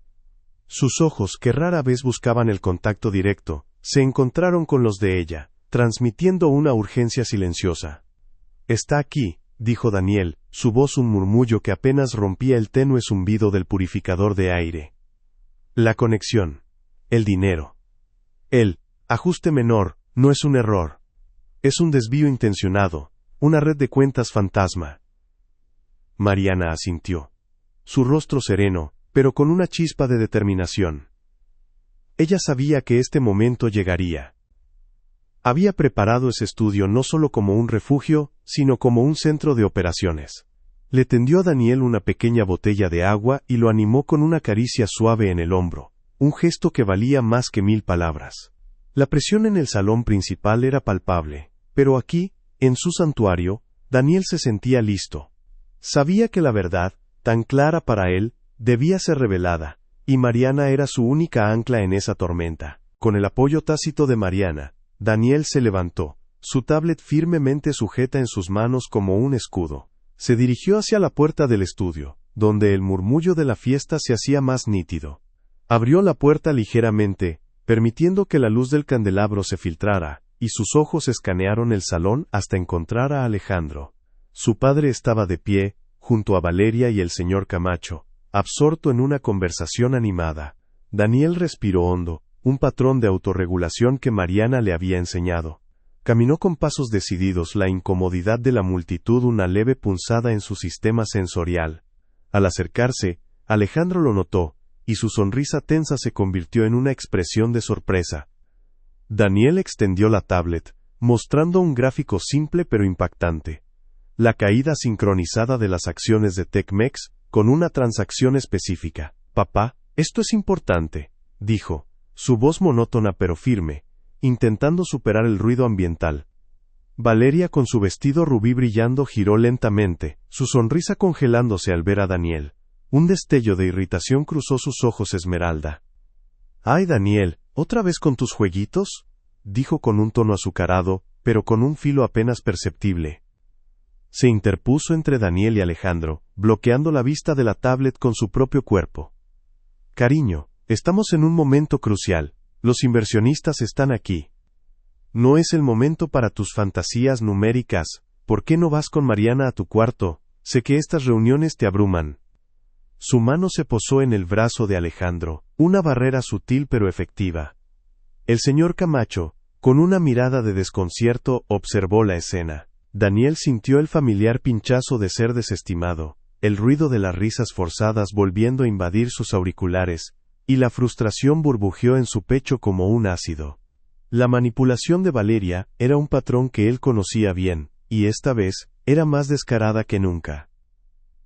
Sus ojos, que rara vez buscaban el contacto directo, se encontraron con los de ella, transmitiendo una urgencia silenciosa. «Está aquí», dijo Daniel, su voz un murmullo que apenas rompía el tenue zumbido del purificador de aire. La conexión. El dinero. El ajuste menor no es un error. Es un desvío intencionado, una red de cuentas fantasma. Mariana asintió. Su rostro sereno, pero con una chispa de determinación. Ella sabía que este momento llegaría. Había preparado ese estudio no solo como un refugio, sino como un centro de operaciones. Le tendió a Daniel una pequeña botella de agua y lo animó con una caricia suave en el hombro, un gesto que valía más que 1000 palabras. La presión en el salón principal era palpable, pero aquí, en su santuario, Daniel se sentía listo. Sabía que la verdad, tan clara para él, debía ser revelada, y Mariana era su única ancla en esa tormenta. Con el apoyo tácito de Mariana, Daniel se levantó, su tablet firmemente sujeta en sus manos como un escudo. Se dirigió hacia la puerta del estudio, donde el murmullo de la fiesta se hacía más nítido. Abrió la puerta ligeramente, permitiendo que la luz del candelabro se filtrara, y sus ojos escanearon el salón hasta encontrar a Alejandro. Su padre estaba de pie, junto a Valeria y el señor Camacho, absorto en una conversación animada. Daniel respiró hondo, un patrón de autorregulación que Mariana le había enseñado. Caminó con pasos decididos, la incomodidad de la multitud una leve punzada en su sistema sensorial. Al acercarse, Alejandro lo notó, y su sonrisa tensa se convirtió en una expresión de sorpresa. Daniel extendió la tablet, mostrando un gráfico simple pero impactante. La caída sincronizada de las acciones de Tecmex, con una transacción específica. «Papá, esto es importante», dijo, su voz monótona pero firme, intentando superar el ruido ambiental. Valeria, con su vestido rubí brillando, giró lentamente, su sonrisa congelándose al ver a Daniel. Un destello de irritación cruzó sus ojos Esmeralda. «Ay, Daniel, ¿otra vez con tus jueguitos?», dijo con un tono azucarado, pero con un filo apenas perceptible. Se interpuso entre Daniel y Alejandro, bloqueando la vista de la tablet con su propio cuerpo. «Cariño, estamos en un momento crucial. Los inversionistas están aquí. No es el momento para tus fantasías numéricas. ¿Por qué no vas con Mariana a tu cuarto? Sé que estas reuniones te abruman». Su mano se posó en el brazo de Alejandro, una barrera sutil pero efectiva. El señor Camacho, con una mirada de desconcierto, observó la escena. Daniel sintió el familiar pinchazo de ser desestimado, el ruido de las risas forzadas volviendo a invadir sus auriculares, y la frustración burbujeó en su pecho como un ácido. La manipulación de Valeria era un patrón que él conocía bien, y esta vez, era más descarada que nunca.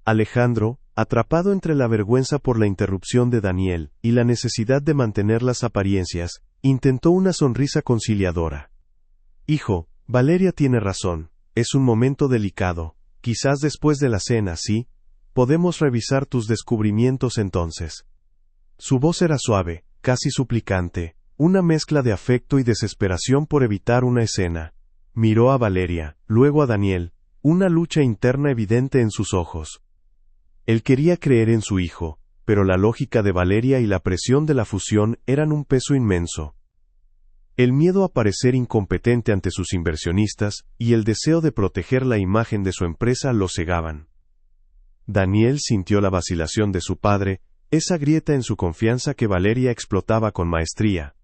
Alejandro, atrapado entre la vergüenza por la interrupción de Daniel y la necesidad de mantener las apariencias, intentó una sonrisa conciliadora. «Hijo, Valeria tiene razón, es un momento delicado, quizás después de la cena, ¿sí? Podemos revisar tus descubrimientos entonces». Su voz era suave, casi suplicante, una mezcla de afecto y desesperación por evitar una escena. Miró a Valeria, luego a Daniel, una lucha interna evidente en sus ojos. Él quería creer en su hijo, pero la lógica de Valeria y la presión de la fusión eran un peso inmenso. El miedo a parecer incompetente ante sus inversionistas y el deseo de proteger la imagen de su empresa lo cegaban. Daniel sintió la vacilación de su padre, esa grieta en su confianza que Valeria explotaba con maestría.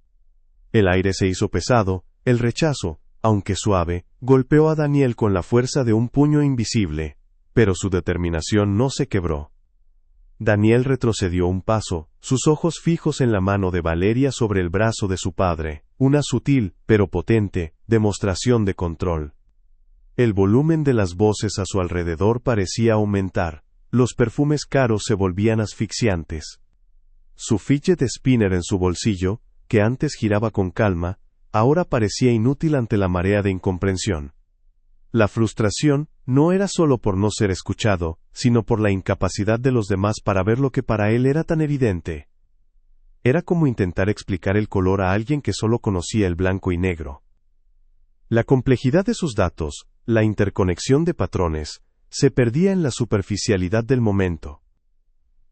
El aire se hizo pesado, el rechazo, aunque suave, golpeó a Daniel con la fuerza de un puño invisible. Pero su determinación no se quebró. Daniel retrocedió un paso, sus ojos fijos en la mano de Valeria sobre el brazo de su padre, una sutil, pero potente, demostración de control. El volumen de las voces a su alrededor parecía aumentar, los perfumes caros se volvían asfixiantes. Su fidget spinner en su bolsillo, que antes giraba con calma, ahora parecía inútil ante la marea de incomprensión. La frustración no era solo por no ser escuchado, sino por la incapacidad de los demás para ver lo que para él era tan evidente. Era como intentar explicar el color a alguien que solo conocía el blanco y negro. La complejidad de sus datos, la interconexión de patrones, se perdía en la superficialidad del momento.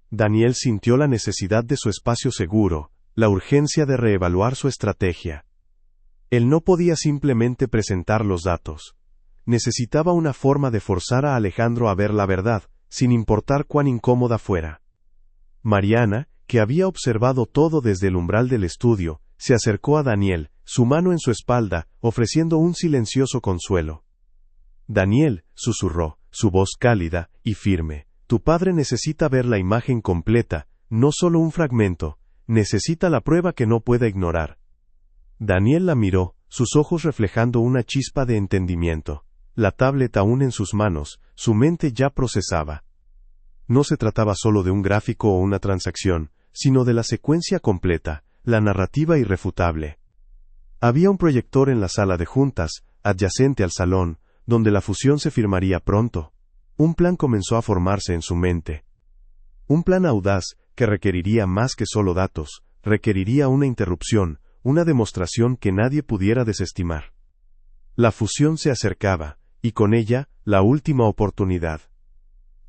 Daniel sintió la necesidad de su espacio seguro, la urgencia de reevaluar su estrategia. Él no podía simplemente presentar los datos. Necesitaba una forma de forzar a Alejandro a ver la verdad, sin importar cuán incómoda fuera. Mariana, que había observado todo desde el umbral del estudio, se acercó a Daniel, su mano en su espalda, ofreciendo un silencioso consuelo. «Daniel», susurró, su voz cálida y firme, «tu padre necesita ver la imagen completa, no solo un fragmento, necesita la prueba que no pueda ignorar». Daniel la miró, sus ojos reflejando una chispa de entendimiento. La tablet aún en sus manos, su mente ya procesaba. No se trataba solo de un gráfico o una transacción, sino de la secuencia completa, la narrativa irrefutable. Había un proyector en la sala de juntas, adyacente al salón, donde la fusión se firmaría pronto. Un plan comenzó a formarse en su mente. Un plan audaz, que requeriría más que solo datos, requeriría una interrupción, una demostración que nadie pudiera desestimar. La fusión se acercaba, y con ella, la última oportunidad.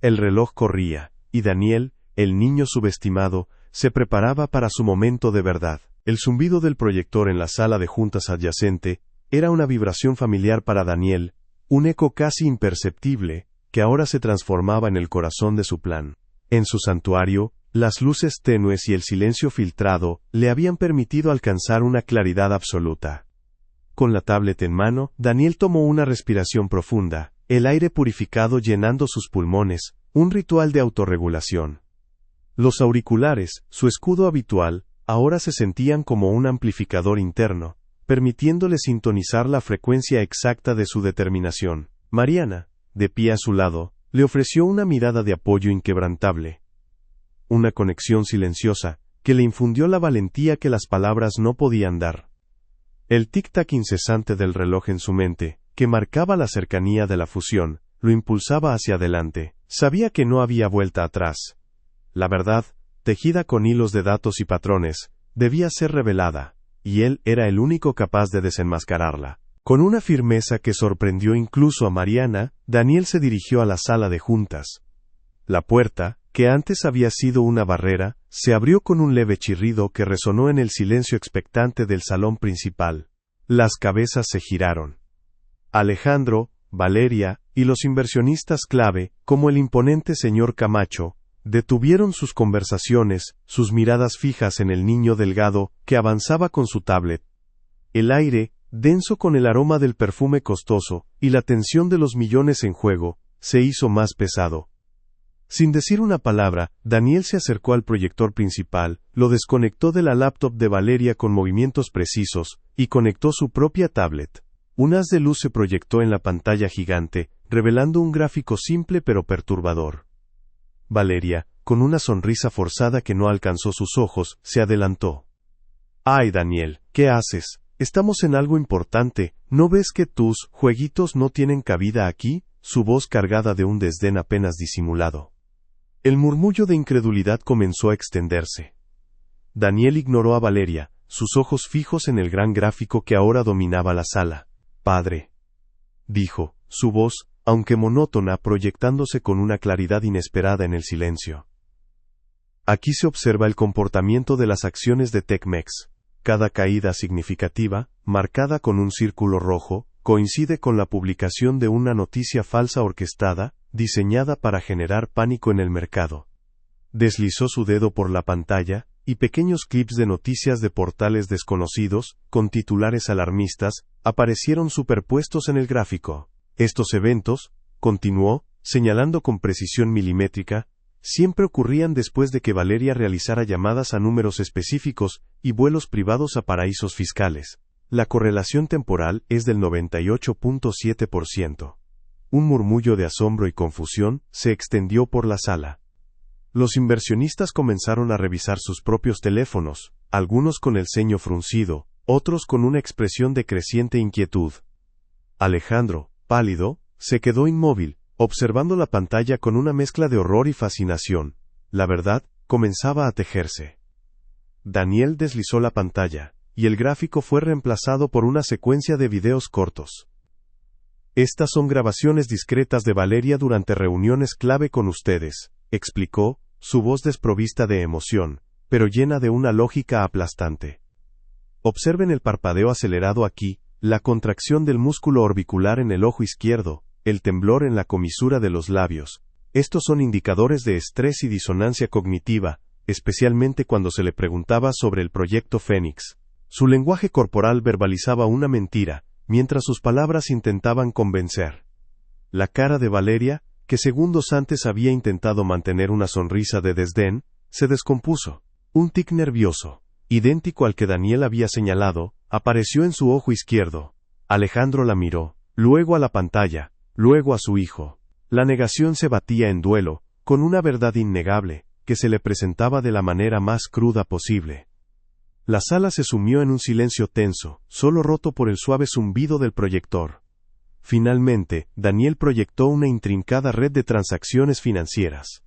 El reloj corría, y Daniel, el niño subestimado, se preparaba para su momento de verdad. El zumbido del proyector en la sala de juntas adyacente, era una vibración familiar para Daniel, un eco casi imperceptible, que ahora se transformaba en el corazón de su plan. En su santuario, las luces tenues y el silencio filtrado, le habían permitido alcanzar una claridad absoluta. Con la tablet en mano, Daniel tomó una respiración profunda, el aire purificado llenando sus pulmones, un ritual de autorregulación. Los auriculares, su escudo habitual, ahora se sentían como un amplificador interno, permitiéndole sintonizar la frecuencia exacta de su determinación. Mariana, de pie a su lado, le ofreció una mirada de apoyo inquebrantable. Una conexión silenciosa, que le infundió la valentía que las palabras no podían dar. El tic-tac incesante del reloj en su mente, que marcaba la cercanía de la fusión, lo impulsaba hacia adelante. Sabía que no había vuelta atrás. La verdad, tejida con hilos de datos y patrones, debía ser revelada, y él era el único capaz de desenmascararla. Con una firmeza que sorprendió incluso a Mariana, Daniel se dirigió a la sala de juntas. La puerta, que antes había sido una barrera, se abrió con un leve chirrido que resonó en el silencio expectante del salón principal. Las cabezas se giraron. Alejandro, Valeria, y los inversionistas clave, como el imponente señor Camacho, detuvieron sus conversaciones, sus miradas fijas en el niño delgado que avanzaba con su tablet. El aire, denso con el aroma del perfume costoso, y la tensión de los millones en juego, se hizo más pesado. Sin decir una palabra, Daniel se acercó al proyector principal, lo desconectó de la laptop de Valeria con movimientos precisos, y conectó su propia tablet. Un haz de luz se proyectó en la pantalla gigante, revelando un gráfico simple pero perturbador. Valeria, con una sonrisa forzada que no alcanzó sus ojos, se adelantó. «Ay, Daniel, ¿qué haces? Estamos en algo importante, ¿no ves que tus jueguitos no tienen cabida aquí?» Su voz cargada de un desdén apenas disimulado. El murmullo de incredulidad comenzó a extenderse. Daniel ignoró a Valeria, sus ojos fijos en el gran gráfico que ahora dominaba la sala. «Padre», dijo, su voz, aunque monótona, proyectándose con una claridad inesperada en el silencio. «Aquí se observa el comportamiento de las acciones de Tecmex. Cada caída significativa, marcada con un círculo rojo, coincide con la publicación de una noticia falsa orquestada, diseñada para generar pánico en el mercado». Deslizó su dedo por la pantalla, y pequeños clips de noticias de portales desconocidos, con titulares alarmistas, aparecieron superpuestos en el gráfico. Estos eventos, continuó, señalando con precisión milimétrica, siempre ocurrían después de que Valeria realizara llamadas a números específicos y vuelos privados a paraísos fiscales. La correlación temporal es del 98.7%. Un murmullo de asombro y confusión se extendió por la sala. Los inversionistas comenzaron a revisar sus propios teléfonos, algunos con el ceño fruncido, otros con una expresión de creciente inquietud. Alejandro, pálido, se quedó inmóvil, observando la pantalla con una mezcla de horror y fascinación. La verdad comenzaba a tejerse. Daniel deslizó la pantalla, y el gráfico fue reemplazado por una secuencia de videos cortos. «Estas son grabaciones discretas de Valeria durante reuniones clave con ustedes», explicó, su voz desprovista de emoción, pero llena de una lógica aplastante. «Observen el parpadeo acelerado aquí, la contracción del músculo orbicular en el ojo izquierdo, el temblor en la comisura de los labios. Estos son indicadores de estrés y disonancia cognitiva, especialmente cuando se le preguntaba sobre el proyecto Fénix. Su lenguaje corporal verbalizaba una mentira, mientras sus palabras intentaban convencer». La cara de Valeria, que segundos antes había intentado mantener una sonrisa de desdén, se descompuso. Un tic nervioso, idéntico al que Daniel había señalado, apareció en su ojo izquierdo. Alejandro la miró, luego a la pantalla, luego a su hijo. La negación se batía en duelo, con una verdad innegable, que se le presentaba de la manera más cruda posible. La sala se sumió en un silencio tenso, solo roto por el suave zumbido del proyector. Finalmente, Daniel proyectó una intrincada red de transacciones financieras.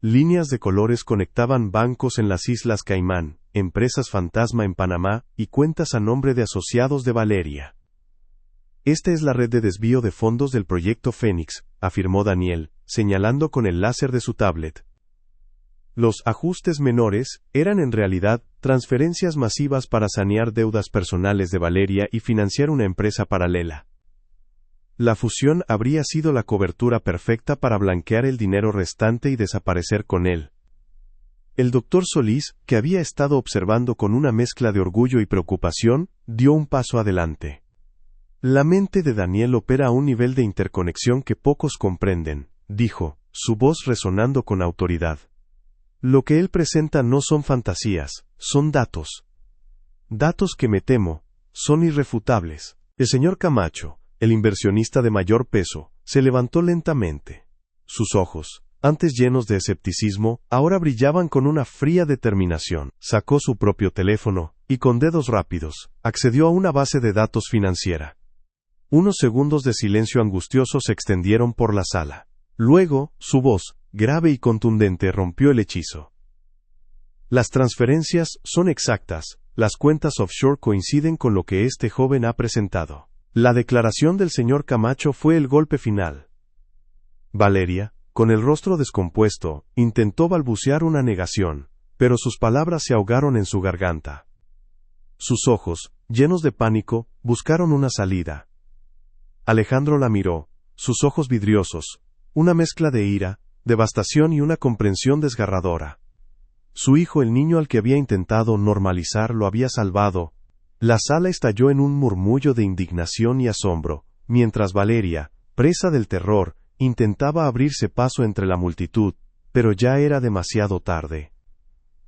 Líneas de colores conectaban bancos en las Islas Caimán, empresas fantasma en Panamá, y cuentas a nombre de asociados de Valeria. «Esta es la red de desvío de fondos del proyecto Fénix», afirmó Daniel, señalando con el láser de su tablet. Los ajustes menores eran en realidad transferencias masivas para sanear deudas personales de Valeria y financiar una empresa paralela. La fusión habría sido la cobertura perfecta para blanquear el dinero restante y desaparecer con él. El doctor Solís, que había estado observando con una mezcla de orgullo y preocupación, dio un paso adelante. «La mente de Daniel opera a un nivel de interconexión que pocos comprenden», dijo, su voz resonando con autoridad. «Lo que él presenta no son fantasías, son datos. Datos que me temo, son irrefutables». El señor Camacho, el inversionista de mayor peso, se levantó lentamente. Sus ojos, antes llenos de escepticismo, ahora brillaban con una fría determinación. Sacó su propio teléfono, y con dedos rápidos, accedió a una base de datos financiera. Unos segundos de silencio angustioso se extendieron por la sala. Luego, su voz, grave y contundente, rompió el hechizo. Las transferencias son exactas, las cuentas offshore coinciden con lo que este joven ha presentado. La declaración del señor Camacho fue el golpe final. Valeria, con el rostro descompuesto, intentó balbucear una negación, pero sus palabras se ahogaron en su garganta. Sus ojos, llenos de pánico, buscaron una salida. Alejandro la miró, sus ojos vidriosos, una mezcla de ira, devastación y una comprensión desgarradora. Su hijo, el niño al que había intentado normalizar, lo había salvado. La sala estalló en un murmullo de indignación y asombro, mientras Valeria, presa del terror, intentaba abrirse paso entre la multitud, pero ya era demasiado tarde.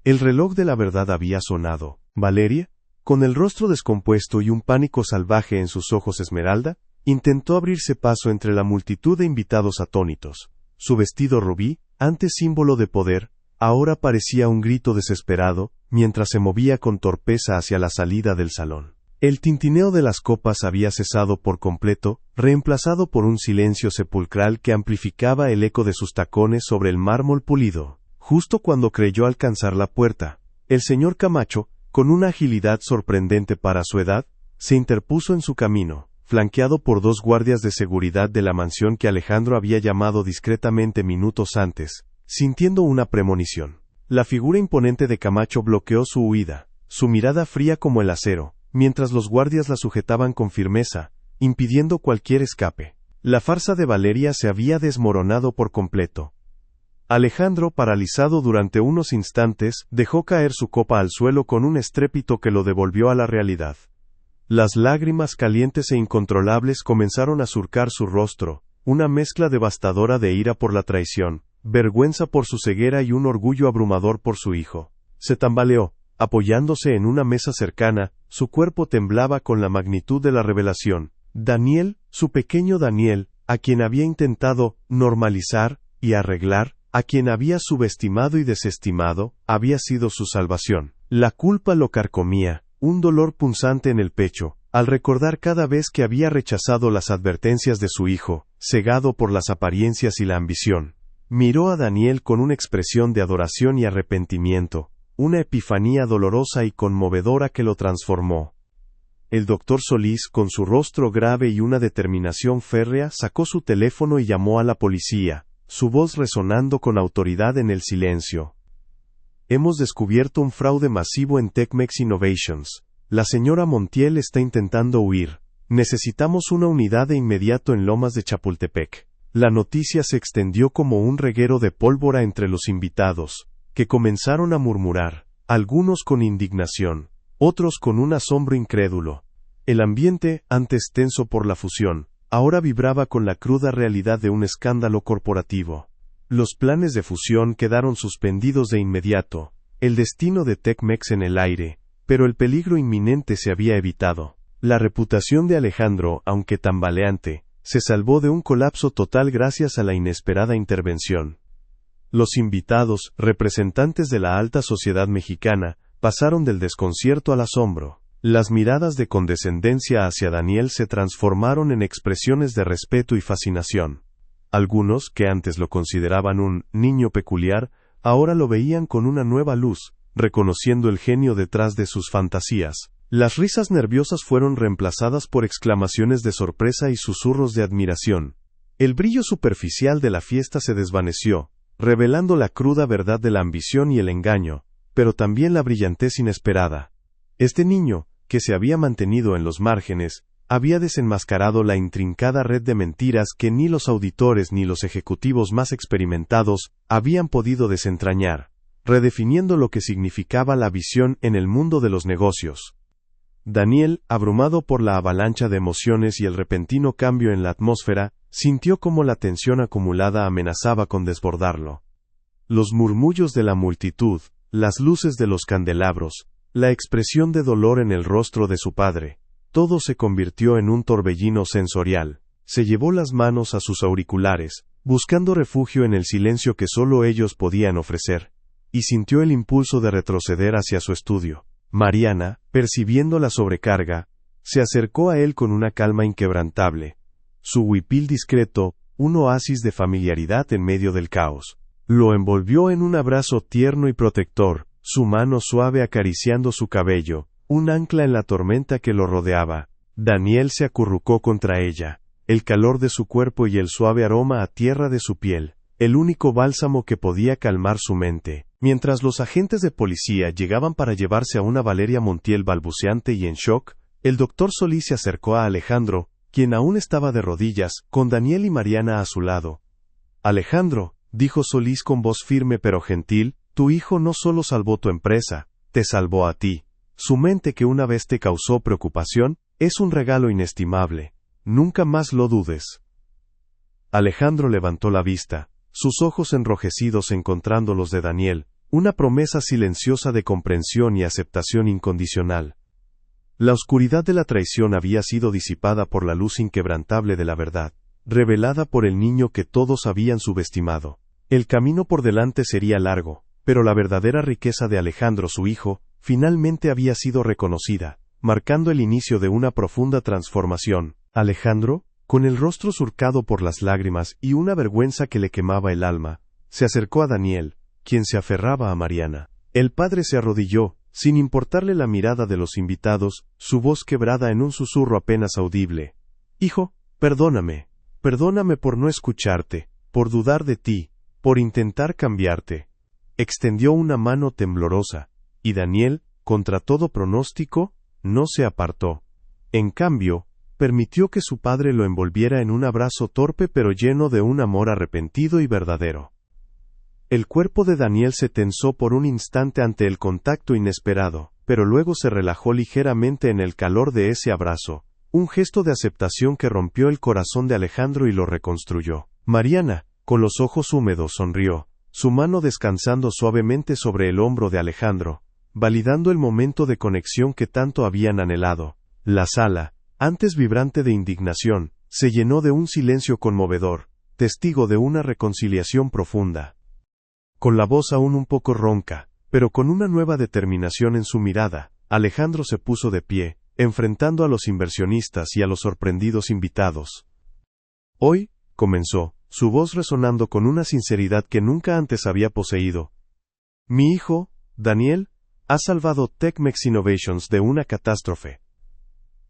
El reloj de la verdad había sonado. Valeria, con el rostro descompuesto y un pánico salvaje en sus ojos esmeralda, intentó abrirse paso entre la multitud de invitados atónitos. Su vestido rubí, antes símbolo de poder, ahora parecía un grito desesperado, mientras se movía con torpeza hacia la salida del salón. El tintineo de las copas había cesado por completo, reemplazado por un silencio sepulcral que amplificaba el eco de sus tacones sobre el mármol pulido. Justo cuando creyó alcanzar la puerta, el señor Camacho, con una agilidad sorprendente para su edad, se interpuso en su camino, flanqueado por 2 guardias de seguridad de la mansión que Alejandro había llamado discretamente minutos antes, sintiendo una premonición. La figura imponente de Camacho bloqueó su huida, su mirada fría como el acero, mientras los guardias la sujetaban con firmeza, impidiendo cualquier escape. La farsa de Valeria se había desmoronado por completo. Alejandro, paralizado durante unos instantes, dejó caer su copa al suelo con un estrépito que lo devolvió a la realidad. Las lágrimas calientes e incontrolables comenzaron a surcar su rostro, una mezcla devastadora de ira por la traición, vergüenza por su ceguera y un orgullo abrumador por su hijo. Se tambaleó, apoyándose en una mesa cercana, su cuerpo temblaba con la magnitud de la revelación. Daniel, su pequeño Daniel, a quien había intentado normalizar y arreglar, a quien había subestimado y desestimado, había sido su salvación. La culpa lo carcomía, un dolor punzante en el pecho, al recordar cada vez que había rechazado las advertencias de su hijo, cegado por las apariencias y la ambición. Miró a Daniel con una expresión de adoración y arrepentimiento, una epifanía dolorosa y conmovedora que lo transformó. El doctor Solís, con su rostro grave y una determinación férrea, sacó su teléfono y llamó a la policía, su voz resonando con autoridad en el silencio. Hemos descubierto un fraude masivo en Techmex Innovations. La señora Montiel está intentando huir. Necesitamos una unidad de inmediato en Lomas de Chapultepec. La noticia se extendió como un reguero de pólvora entre los invitados, que comenzaron a murmurar, algunos con indignación, otros con un asombro incrédulo. El ambiente, antes tenso por la fusión, ahora vibraba con la cruda realidad de un escándalo corporativo. Los planes de fusión quedaron suspendidos de inmediato, el destino de Techmex en el aire, pero el peligro inminente se había evitado. La reputación de Alejandro, aunque tambaleante, se salvó de un colapso total gracias a la inesperada intervención. Los invitados, representantes de la alta sociedad mexicana, pasaron del desconcierto al asombro. Las miradas de condescendencia hacia Daniel se transformaron en expresiones de respeto y fascinación. Algunos, que antes lo consideraban un niño peculiar, ahora lo veían con una nueva luz, reconociendo el genio detrás de sus fantasías. Las risas nerviosas fueron reemplazadas por exclamaciones de sorpresa y susurros de admiración. El brillo superficial de la fiesta se desvaneció, revelando la cruda verdad de la ambición y el engaño, pero también la brillantez inesperada. Este niño, que se había mantenido en los márgenes, había desenmascarado la intrincada red de mentiras que ni los auditores ni los ejecutivos más experimentados habían podido desentrañar, redefiniendo lo que significaba la visión en el mundo de los negocios. Daniel, abrumado por la avalancha de emociones y el repentino cambio en la atmósfera, sintió cómo la tensión acumulada amenazaba con desbordarlo. Los murmullos de la multitud, las luces de los candelabros, la expresión de dolor en el rostro de su padre, todo se convirtió en un torbellino sensorial. Se llevó las manos a sus auriculares, buscando refugio en el silencio que solo ellos podían ofrecer, y sintió el impulso de retroceder hacia su estudio. Mariana, percibiendo la sobrecarga, se acercó a él con una calma inquebrantable. Su huipil discreto, un oasis de familiaridad en medio del caos. Lo envolvió en un abrazo tierno y protector, su mano suave acariciando su cabello, un ancla en la tormenta que lo rodeaba. Daniel se acurrucó contra ella, el calor de su cuerpo y el suave aroma a tierra de su piel, el único bálsamo que podía calmar su mente. Mientras los agentes de policía llegaban para llevarse a una Valeria Montiel balbuceante y en shock, el doctor Solís se acercó a Alejandro, quien aún estaba de rodillas, con Daniel y Mariana a su lado. Alejandro, dijo Solís con voz firme pero gentil, tu hijo no solo salvó tu empresa, te salvó a ti. Su mente que una vez te causó preocupación, es un regalo inestimable. Nunca más lo dudes. Alejandro levantó la vista, sus ojos enrojecidos encontrando los de Daniel, una promesa silenciosa de comprensión y aceptación incondicional. La oscuridad de la traición había sido disipada por la luz inquebrantable de la verdad, revelada por el niño que todos habían subestimado. El camino por delante sería largo, pero la verdadera riqueza de Alejandro su hijo, finalmente había sido reconocida, marcando el inicio de una profunda transformación. Alejandro, con el rostro surcado por las lágrimas y una vergüenza que le quemaba el alma, se acercó a Daniel, quien se aferraba a Mariana. El padre se arrodilló, sin importarle la mirada de los invitados, su voz quebrada en un susurro apenas audible. Hijo, perdóname por no escucharte, por dudar de ti, por intentar cambiarte. Extendió una mano temblorosa, y Daniel, contra todo pronóstico, no se apartó. En cambio, permitió que su padre lo envolviera en un abrazo torpe pero lleno de un amor arrepentido y verdadero. El cuerpo de Daniel se tensó por un instante ante el contacto inesperado, pero luego se relajó ligeramente en el calor de ese abrazo, un gesto de aceptación que rompió el corazón de Alejandro y lo reconstruyó. Mariana, con los ojos húmedos, sonrió, su mano descansando suavemente sobre el hombro de Alejandro, validando el momento de conexión que tanto habían anhelado. La sala, antes vibrante de indignación, se llenó de un silencio conmovedor, testigo de una reconciliación profunda. Con la voz aún un poco ronca, pero con una nueva determinación en su mirada, Alejandro se puso de pie, enfrentando a los inversionistas y a los sorprendidos invitados. Hoy, comenzó, su voz resonando con una sinceridad que nunca antes había poseído. Mi hijo, Daniel, ha salvado TechMex Innovations de una catástrofe.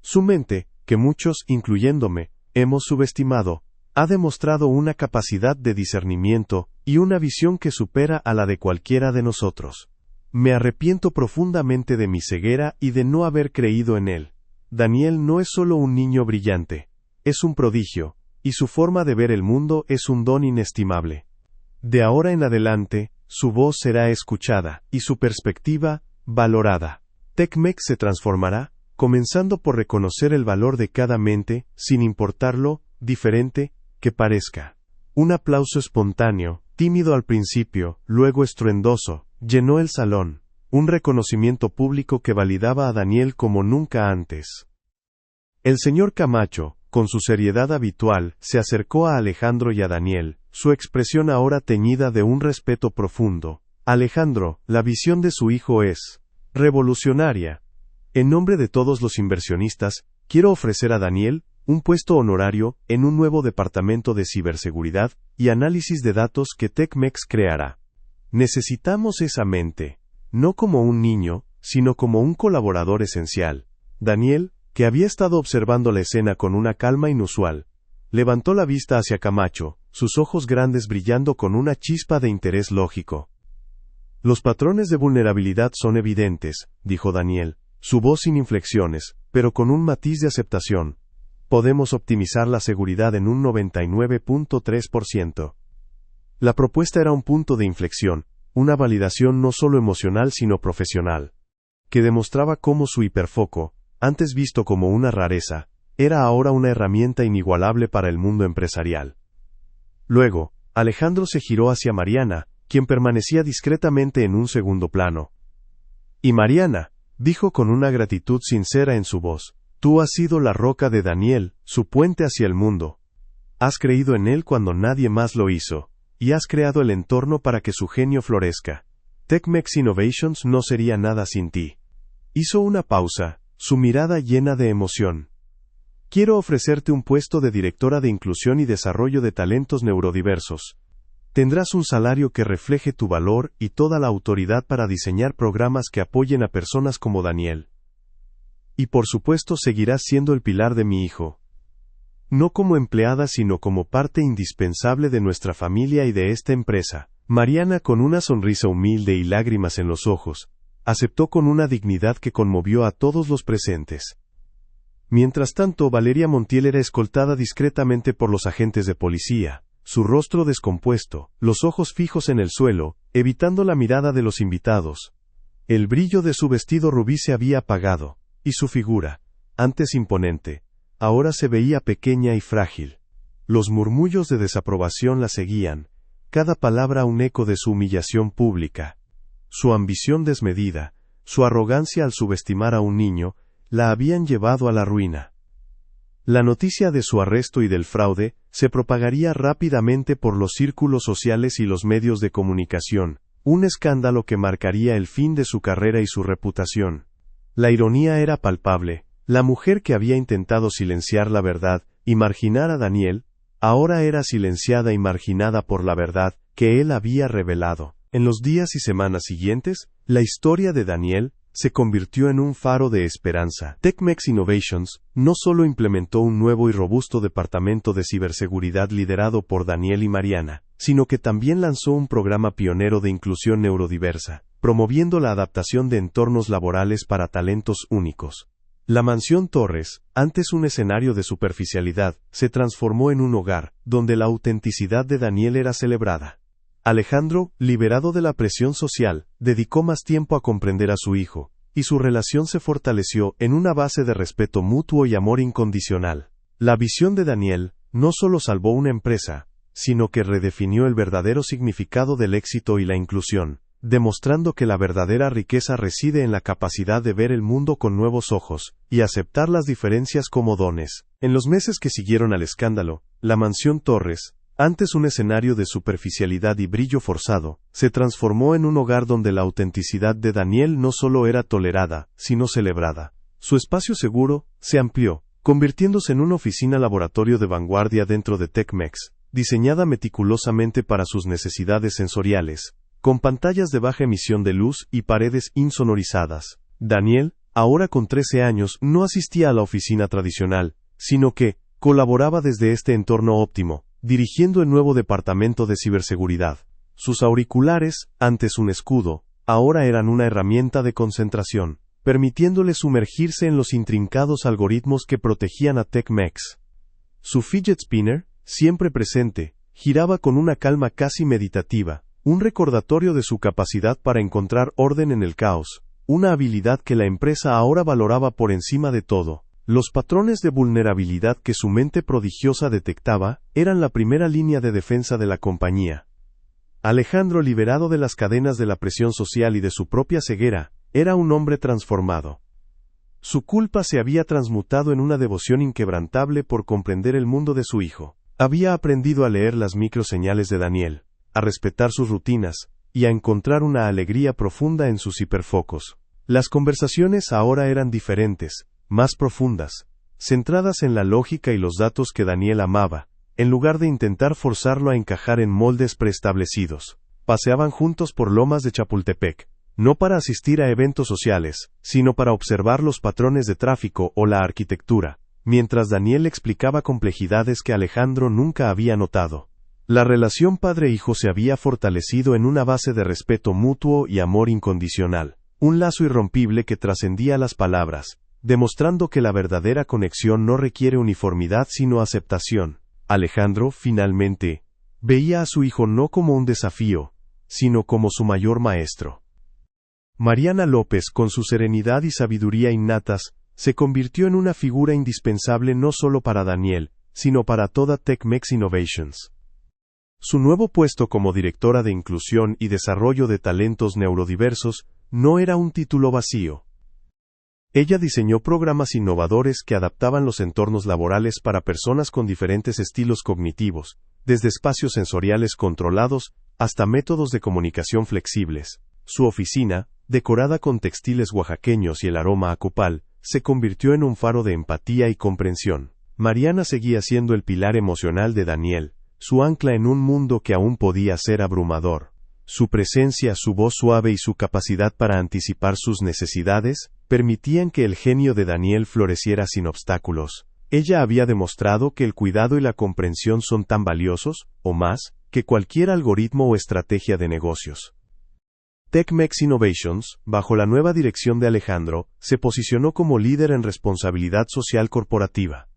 Su mente, que muchos, incluyéndome, hemos subestimado, ha demostrado una capacidad de discernimiento y una visión que supera a la de cualquiera de nosotros. Me arrepiento profundamente de mi ceguera y de no haber creído en él. Daniel no es solo un niño brillante, es un prodigio, y su forma de ver el mundo es un don inestimable. De ahora en adelante, su voz será escuchada, y su perspectiva, valorada. TechMex se transformará, comenzando por reconocer el valor de cada mente, sin importar lo diferente que parezca. Un aplauso espontáneo, tímido al principio, luego estruendoso, llenó el salón, un reconocimiento público que validaba a Daniel como nunca antes. El señor Camacho, con su seriedad habitual, se acercó a Alejandro y a Daniel, su expresión ahora teñida de un respeto profundo. Alejandro, la visión de su hijo es revolucionaria. En nombre de todos los inversionistas, quiero ofrecer a Daniel un puesto honorario en un nuevo departamento de ciberseguridad y análisis de datos que TechMex creará. Necesitamos esa mente, no como un niño, sino como un colaborador esencial. Daniel, que había estado observando la escena con una calma inusual, levantó la vista hacia Camacho, sus ojos grandes brillando con una chispa de interés lógico. Los patrones de vulnerabilidad son evidentes, dijo Daniel, su voz sin inflexiones, pero con un matiz de aceptación. Podemos optimizar la seguridad en un 99.3%. La propuesta era un punto de inflexión, una validación no solo emocional sino profesional, que demostraba cómo su hiperfoco, antes visto como una rareza, era ahora una herramienta inigualable para el mundo empresarial. Luego, Alejandro se giró hacia Mariana, quien permanecía discretamente en un segundo plano. Y Mariana, dijo con una gratitud sincera en su voz, tú has sido la roca de Daniel, su puente hacia el mundo. Has creído en él cuando nadie más lo hizo, y has creado el entorno para que su genio florezca. TechMex Innovations no sería nada sin ti. Hizo una pausa, su mirada llena de emoción. Quiero ofrecerte un puesto de directora de inclusión y desarrollo de talentos neurodiversos. Tendrás un salario que refleje tu valor y toda la autoridad para diseñar programas que apoyen a personas como Daniel. Y por supuesto seguirás siendo el pilar de mi hijo. No como empleada sino como parte indispensable de nuestra familia y de esta empresa. Mariana, con una sonrisa humilde y lágrimas en los ojos, aceptó con una dignidad que conmovió a todos los presentes. Mientras tanto, Valeria Montiel era escoltada discretamente por los agentes de policía, su rostro descompuesto, los ojos fijos en el suelo, evitando la mirada de los invitados. El brillo de su vestido rubí se había apagado, y su figura, antes imponente, ahora se veía pequeña y frágil. Los murmullos de desaprobación la seguían, cada palabra un eco de su humillación pública. Su ambición desmedida, su arrogancia al subestimar a un niño, la habían llevado a la ruina. La noticia de su arresto y del fraude se propagaría rápidamente por los círculos sociales y los medios de comunicación, un escándalo que marcaría el fin de su carrera y su reputación. La ironía era palpable. La mujer que había intentado silenciar la verdad y marginar a Daniel, ahora era silenciada y marginada por la verdad que él había revelado. En los días y semanas siguientes, la historia de Daniel se convirtió en un faro de esperanza. TechMex Innovations no solo implementó un nuevo y robusto departamento de ciberseguridad liderado por Daniel y Mariana, sino que también lanzó un programa pionero de inclusión neurodiversa, promoviendo la adaptación de entornos laborales para talentos únicos. La Mansión Torres, antes un escenario de superficialidad, se transformó en un hogar, donde la autenticidad de Daniel era celebrada. Alejandro, liberado de la presión social, dedicó más tiempo a comprender a su hijo, y su relación se fortaleció en una base de respeto mutuo y amor incondicional. La visión de Daniel no solo salvó una empresa, sino que redefinió el verdadero significado del éxito y la inclusión, demostrando que la verdadera riqueza reside en la capacidad de ver el mundo con nuevos ojos, y aceptar las diferencias como dones. En los meses que siguieron al escándalo, la Mansión Torres, antes un escenario de superficialidad y brillo forzado, se transformó en un hogar donde la autenticidad de Daniel no solo era tolerada, sino celebrada. Su espacio seguro se amplió, convirtiéndose en una oficina laboratorio de vanguardia dentro de TechMex, diseñada meticulosamente para sus necesidades sensoriales, con pantallas de baja emisión de luz y paredes insonorizadas. Daniel, ahora con 13 años, no asistía a la oficina tradicional, sino que colaboraba desde este entorno óptimo, dirigiendo el nuevo departamento de ciberseguridad. Sus auriculares, antes un escudo, ahora eran una herramienta de concentración, permitiéndole sumergirse en los intrincados algoritmos que protegían a TechMex. Su fidget spinner, siempre presente, giraba con una calma casi meditativa, un recordatorio de su capacidad para encontrar orden en el caos, una habilidad que la empresa ahora valoraba por encima de todo. Los patrones de vulnerabilidad que su mente prodigiosa detectaba eran la primera línea de defensa de la compañía. Alejandro, liberado de las cadenas de la presión social y de su propia ceguera, era un hombre transformado. Su culpa se había transmutado en una devoción inquebrantable por comprender el mundo de su hijo. Había aprendido a leer las microseñales de Daniel, a respetar sus rutinas, y a encontrar una alegría profunda en sus hiperfocos. Las conversaciones ahora eran diferentes, más profundas, centradas en la lógica y los datos que Daniel amaba, en lugar de intentar forzarlo a encajar en moldes preestablecidos. Paseaban juntos por lomas de Chapultepec, no para asistir a eventos sociales, sino para observar los patrones de tráfico o la arquitectura, mientras Daniel explicaba complejidades que Alejandro nunca había notado. La relación padre-hijo se había fortalecido en una base de respeto mutuo y amor incondicional, un lazo irrompible que trascendía las palabras, demostrando que la verdadera conexión no requiere uniformidad sino aceptación. Alejandro, finalmente, veía a su hijo no como un desafío, sino como su mayor maestro. Mariana López, con su serenidad y sabiduría innatas, se convirtió en una figura indispensable no solo para Daniel, sino para toda TechMex Innovations. Su nuevo puesto como directora de inclusión y desarrollo de talentos neurodiversos no era un título vacío. Ella diseñó programas innovadores que adaptaban los entornos laborales para personas con diferentes estilos cognitivos, desde espacios sensoriales controlados hasta métodos de comunicación flexibles. Su oficina, decorada con textiles oaxaqueños y el aroma a copal, se convirtió en un faro de empatía y comprensión. Mariana seguía siendo el pilar emocional de Daniel, su ancla en un mundo que aún podía ser abrumador. Su presencia, su voz suave y su capacidad para anticipar sus necesidades, permitían que el genio de Daniel floreciera sin obstáculos. Ella había demostrado que el cuidado y la comprensión son tan valiosos, o más, que cualquier algoritmo o estrategia de negocios. TechMex Innovations, bajo la nueva dirección de Alejandro, se posicionó como líder en responsabilidad social corporativa.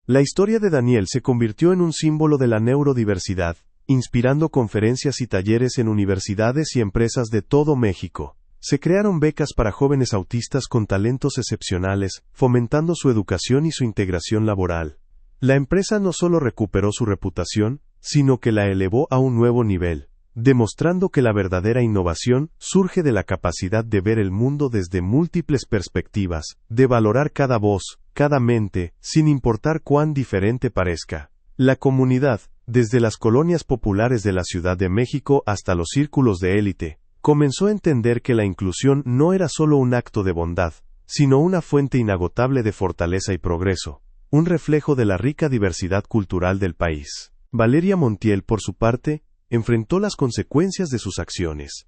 La historia de Daniel se convirtió en un símbolo de la neurodiversidad, inspirando conferencias y talleres en universidades y empresas de todo México. Se crearon becas para jóvenes autistas con talentos excepcionales, fomentando su educación y su integración laboral. La empresa no solo recuperó su reputación, sino que la elevó a un nuevo nivel, demostrando que la verdadera innovación surge de la capacidad de ver el mundo desde múltiples perspectivas, de valorar cada voz, cada mente, sin importar cuán diferente parezca. La comunidad, desde las colonias populares de la Ciudad de México hasta los círculos de élite, comenzó a entender que la inclusión no era solo un acto de bondad, sino una fuente inagotable de fortaleza y progreso, un reflejo de la rica diversidad cultural del país. Valeria Montiel, por su parte, enfrentó las consecuencias de sus acciones.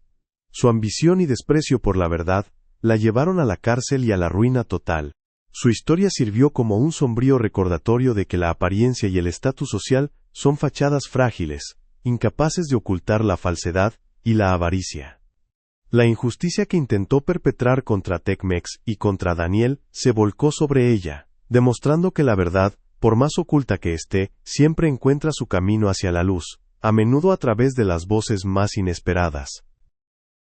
Su ambición y desprecio por la verdad la llevaron a la cárcel y a la ruina total. Su historia sirvió como un sombrío recordatorio de que la apariencia y el estatus social son fachadas frágiles, incapaces de ocultar la falsedad y la avaricia. La injusticia que intentó perpetrar contra TechMex y contra Daniel se volcó sobre ella, demostrando que la verdad, por más oculta que esté, siempre encuentra su camino hacia la luz, a menudo a través de las voces más inesperadas.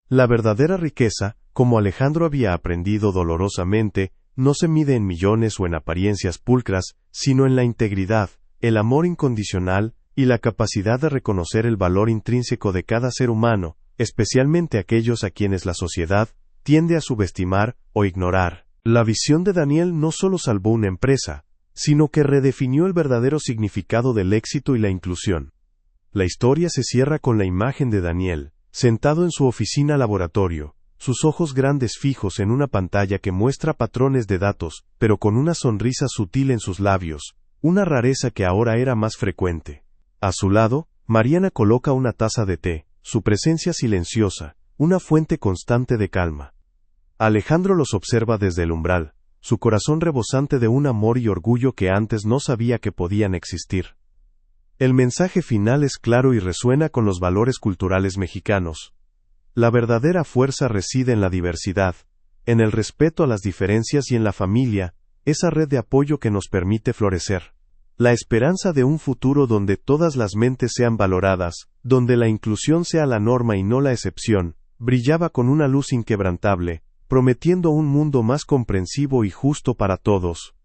La verdadera riqueza, como Alejandro había aprendido dolorosamente, no se mide en millones o en apariencias pulcras, sino en la integridad, el amor incondicional y la capacidad de reconocer el valor intrínseco de cada ser humano, especialmente aquellos a quienes la sociedad tiende a subestimar o ignorar. La visión de Daniel no solo salvó una empresa, sino que redefinió el verdadero significado del éxito y la inclusión. La historia se cierra con la imagen de Daniel, sentado en su oficina laboratorio, sus ojos grandes fijos en una pantalla que muestra patrones de datos, pero con una sonrisa sutil en sus labios, una rareza que ahora era más frecuente. A su lado, Mariana coloca una taza de té, su presencia silenciosa, una fuente constante de calma. Alejandro los observa desde el umbral, su corazón rebosante de un amor y orgullo que antes no sabía que podían existir. El mensaje final es claro y resuena con los valores culturales mexicanos. La verdadera fuerza reside en la diversidad, en el respeto a las diferencias y en la familia, esa red de apoyo que nos permite florecer. La esperanza de un futuro donde todas las mentes sean valoradas, donde la inclusión sea la norma y no la excepción, brillaba con una luz inquebrantable, prometiendo un mundo más comprensivo y justo para todos.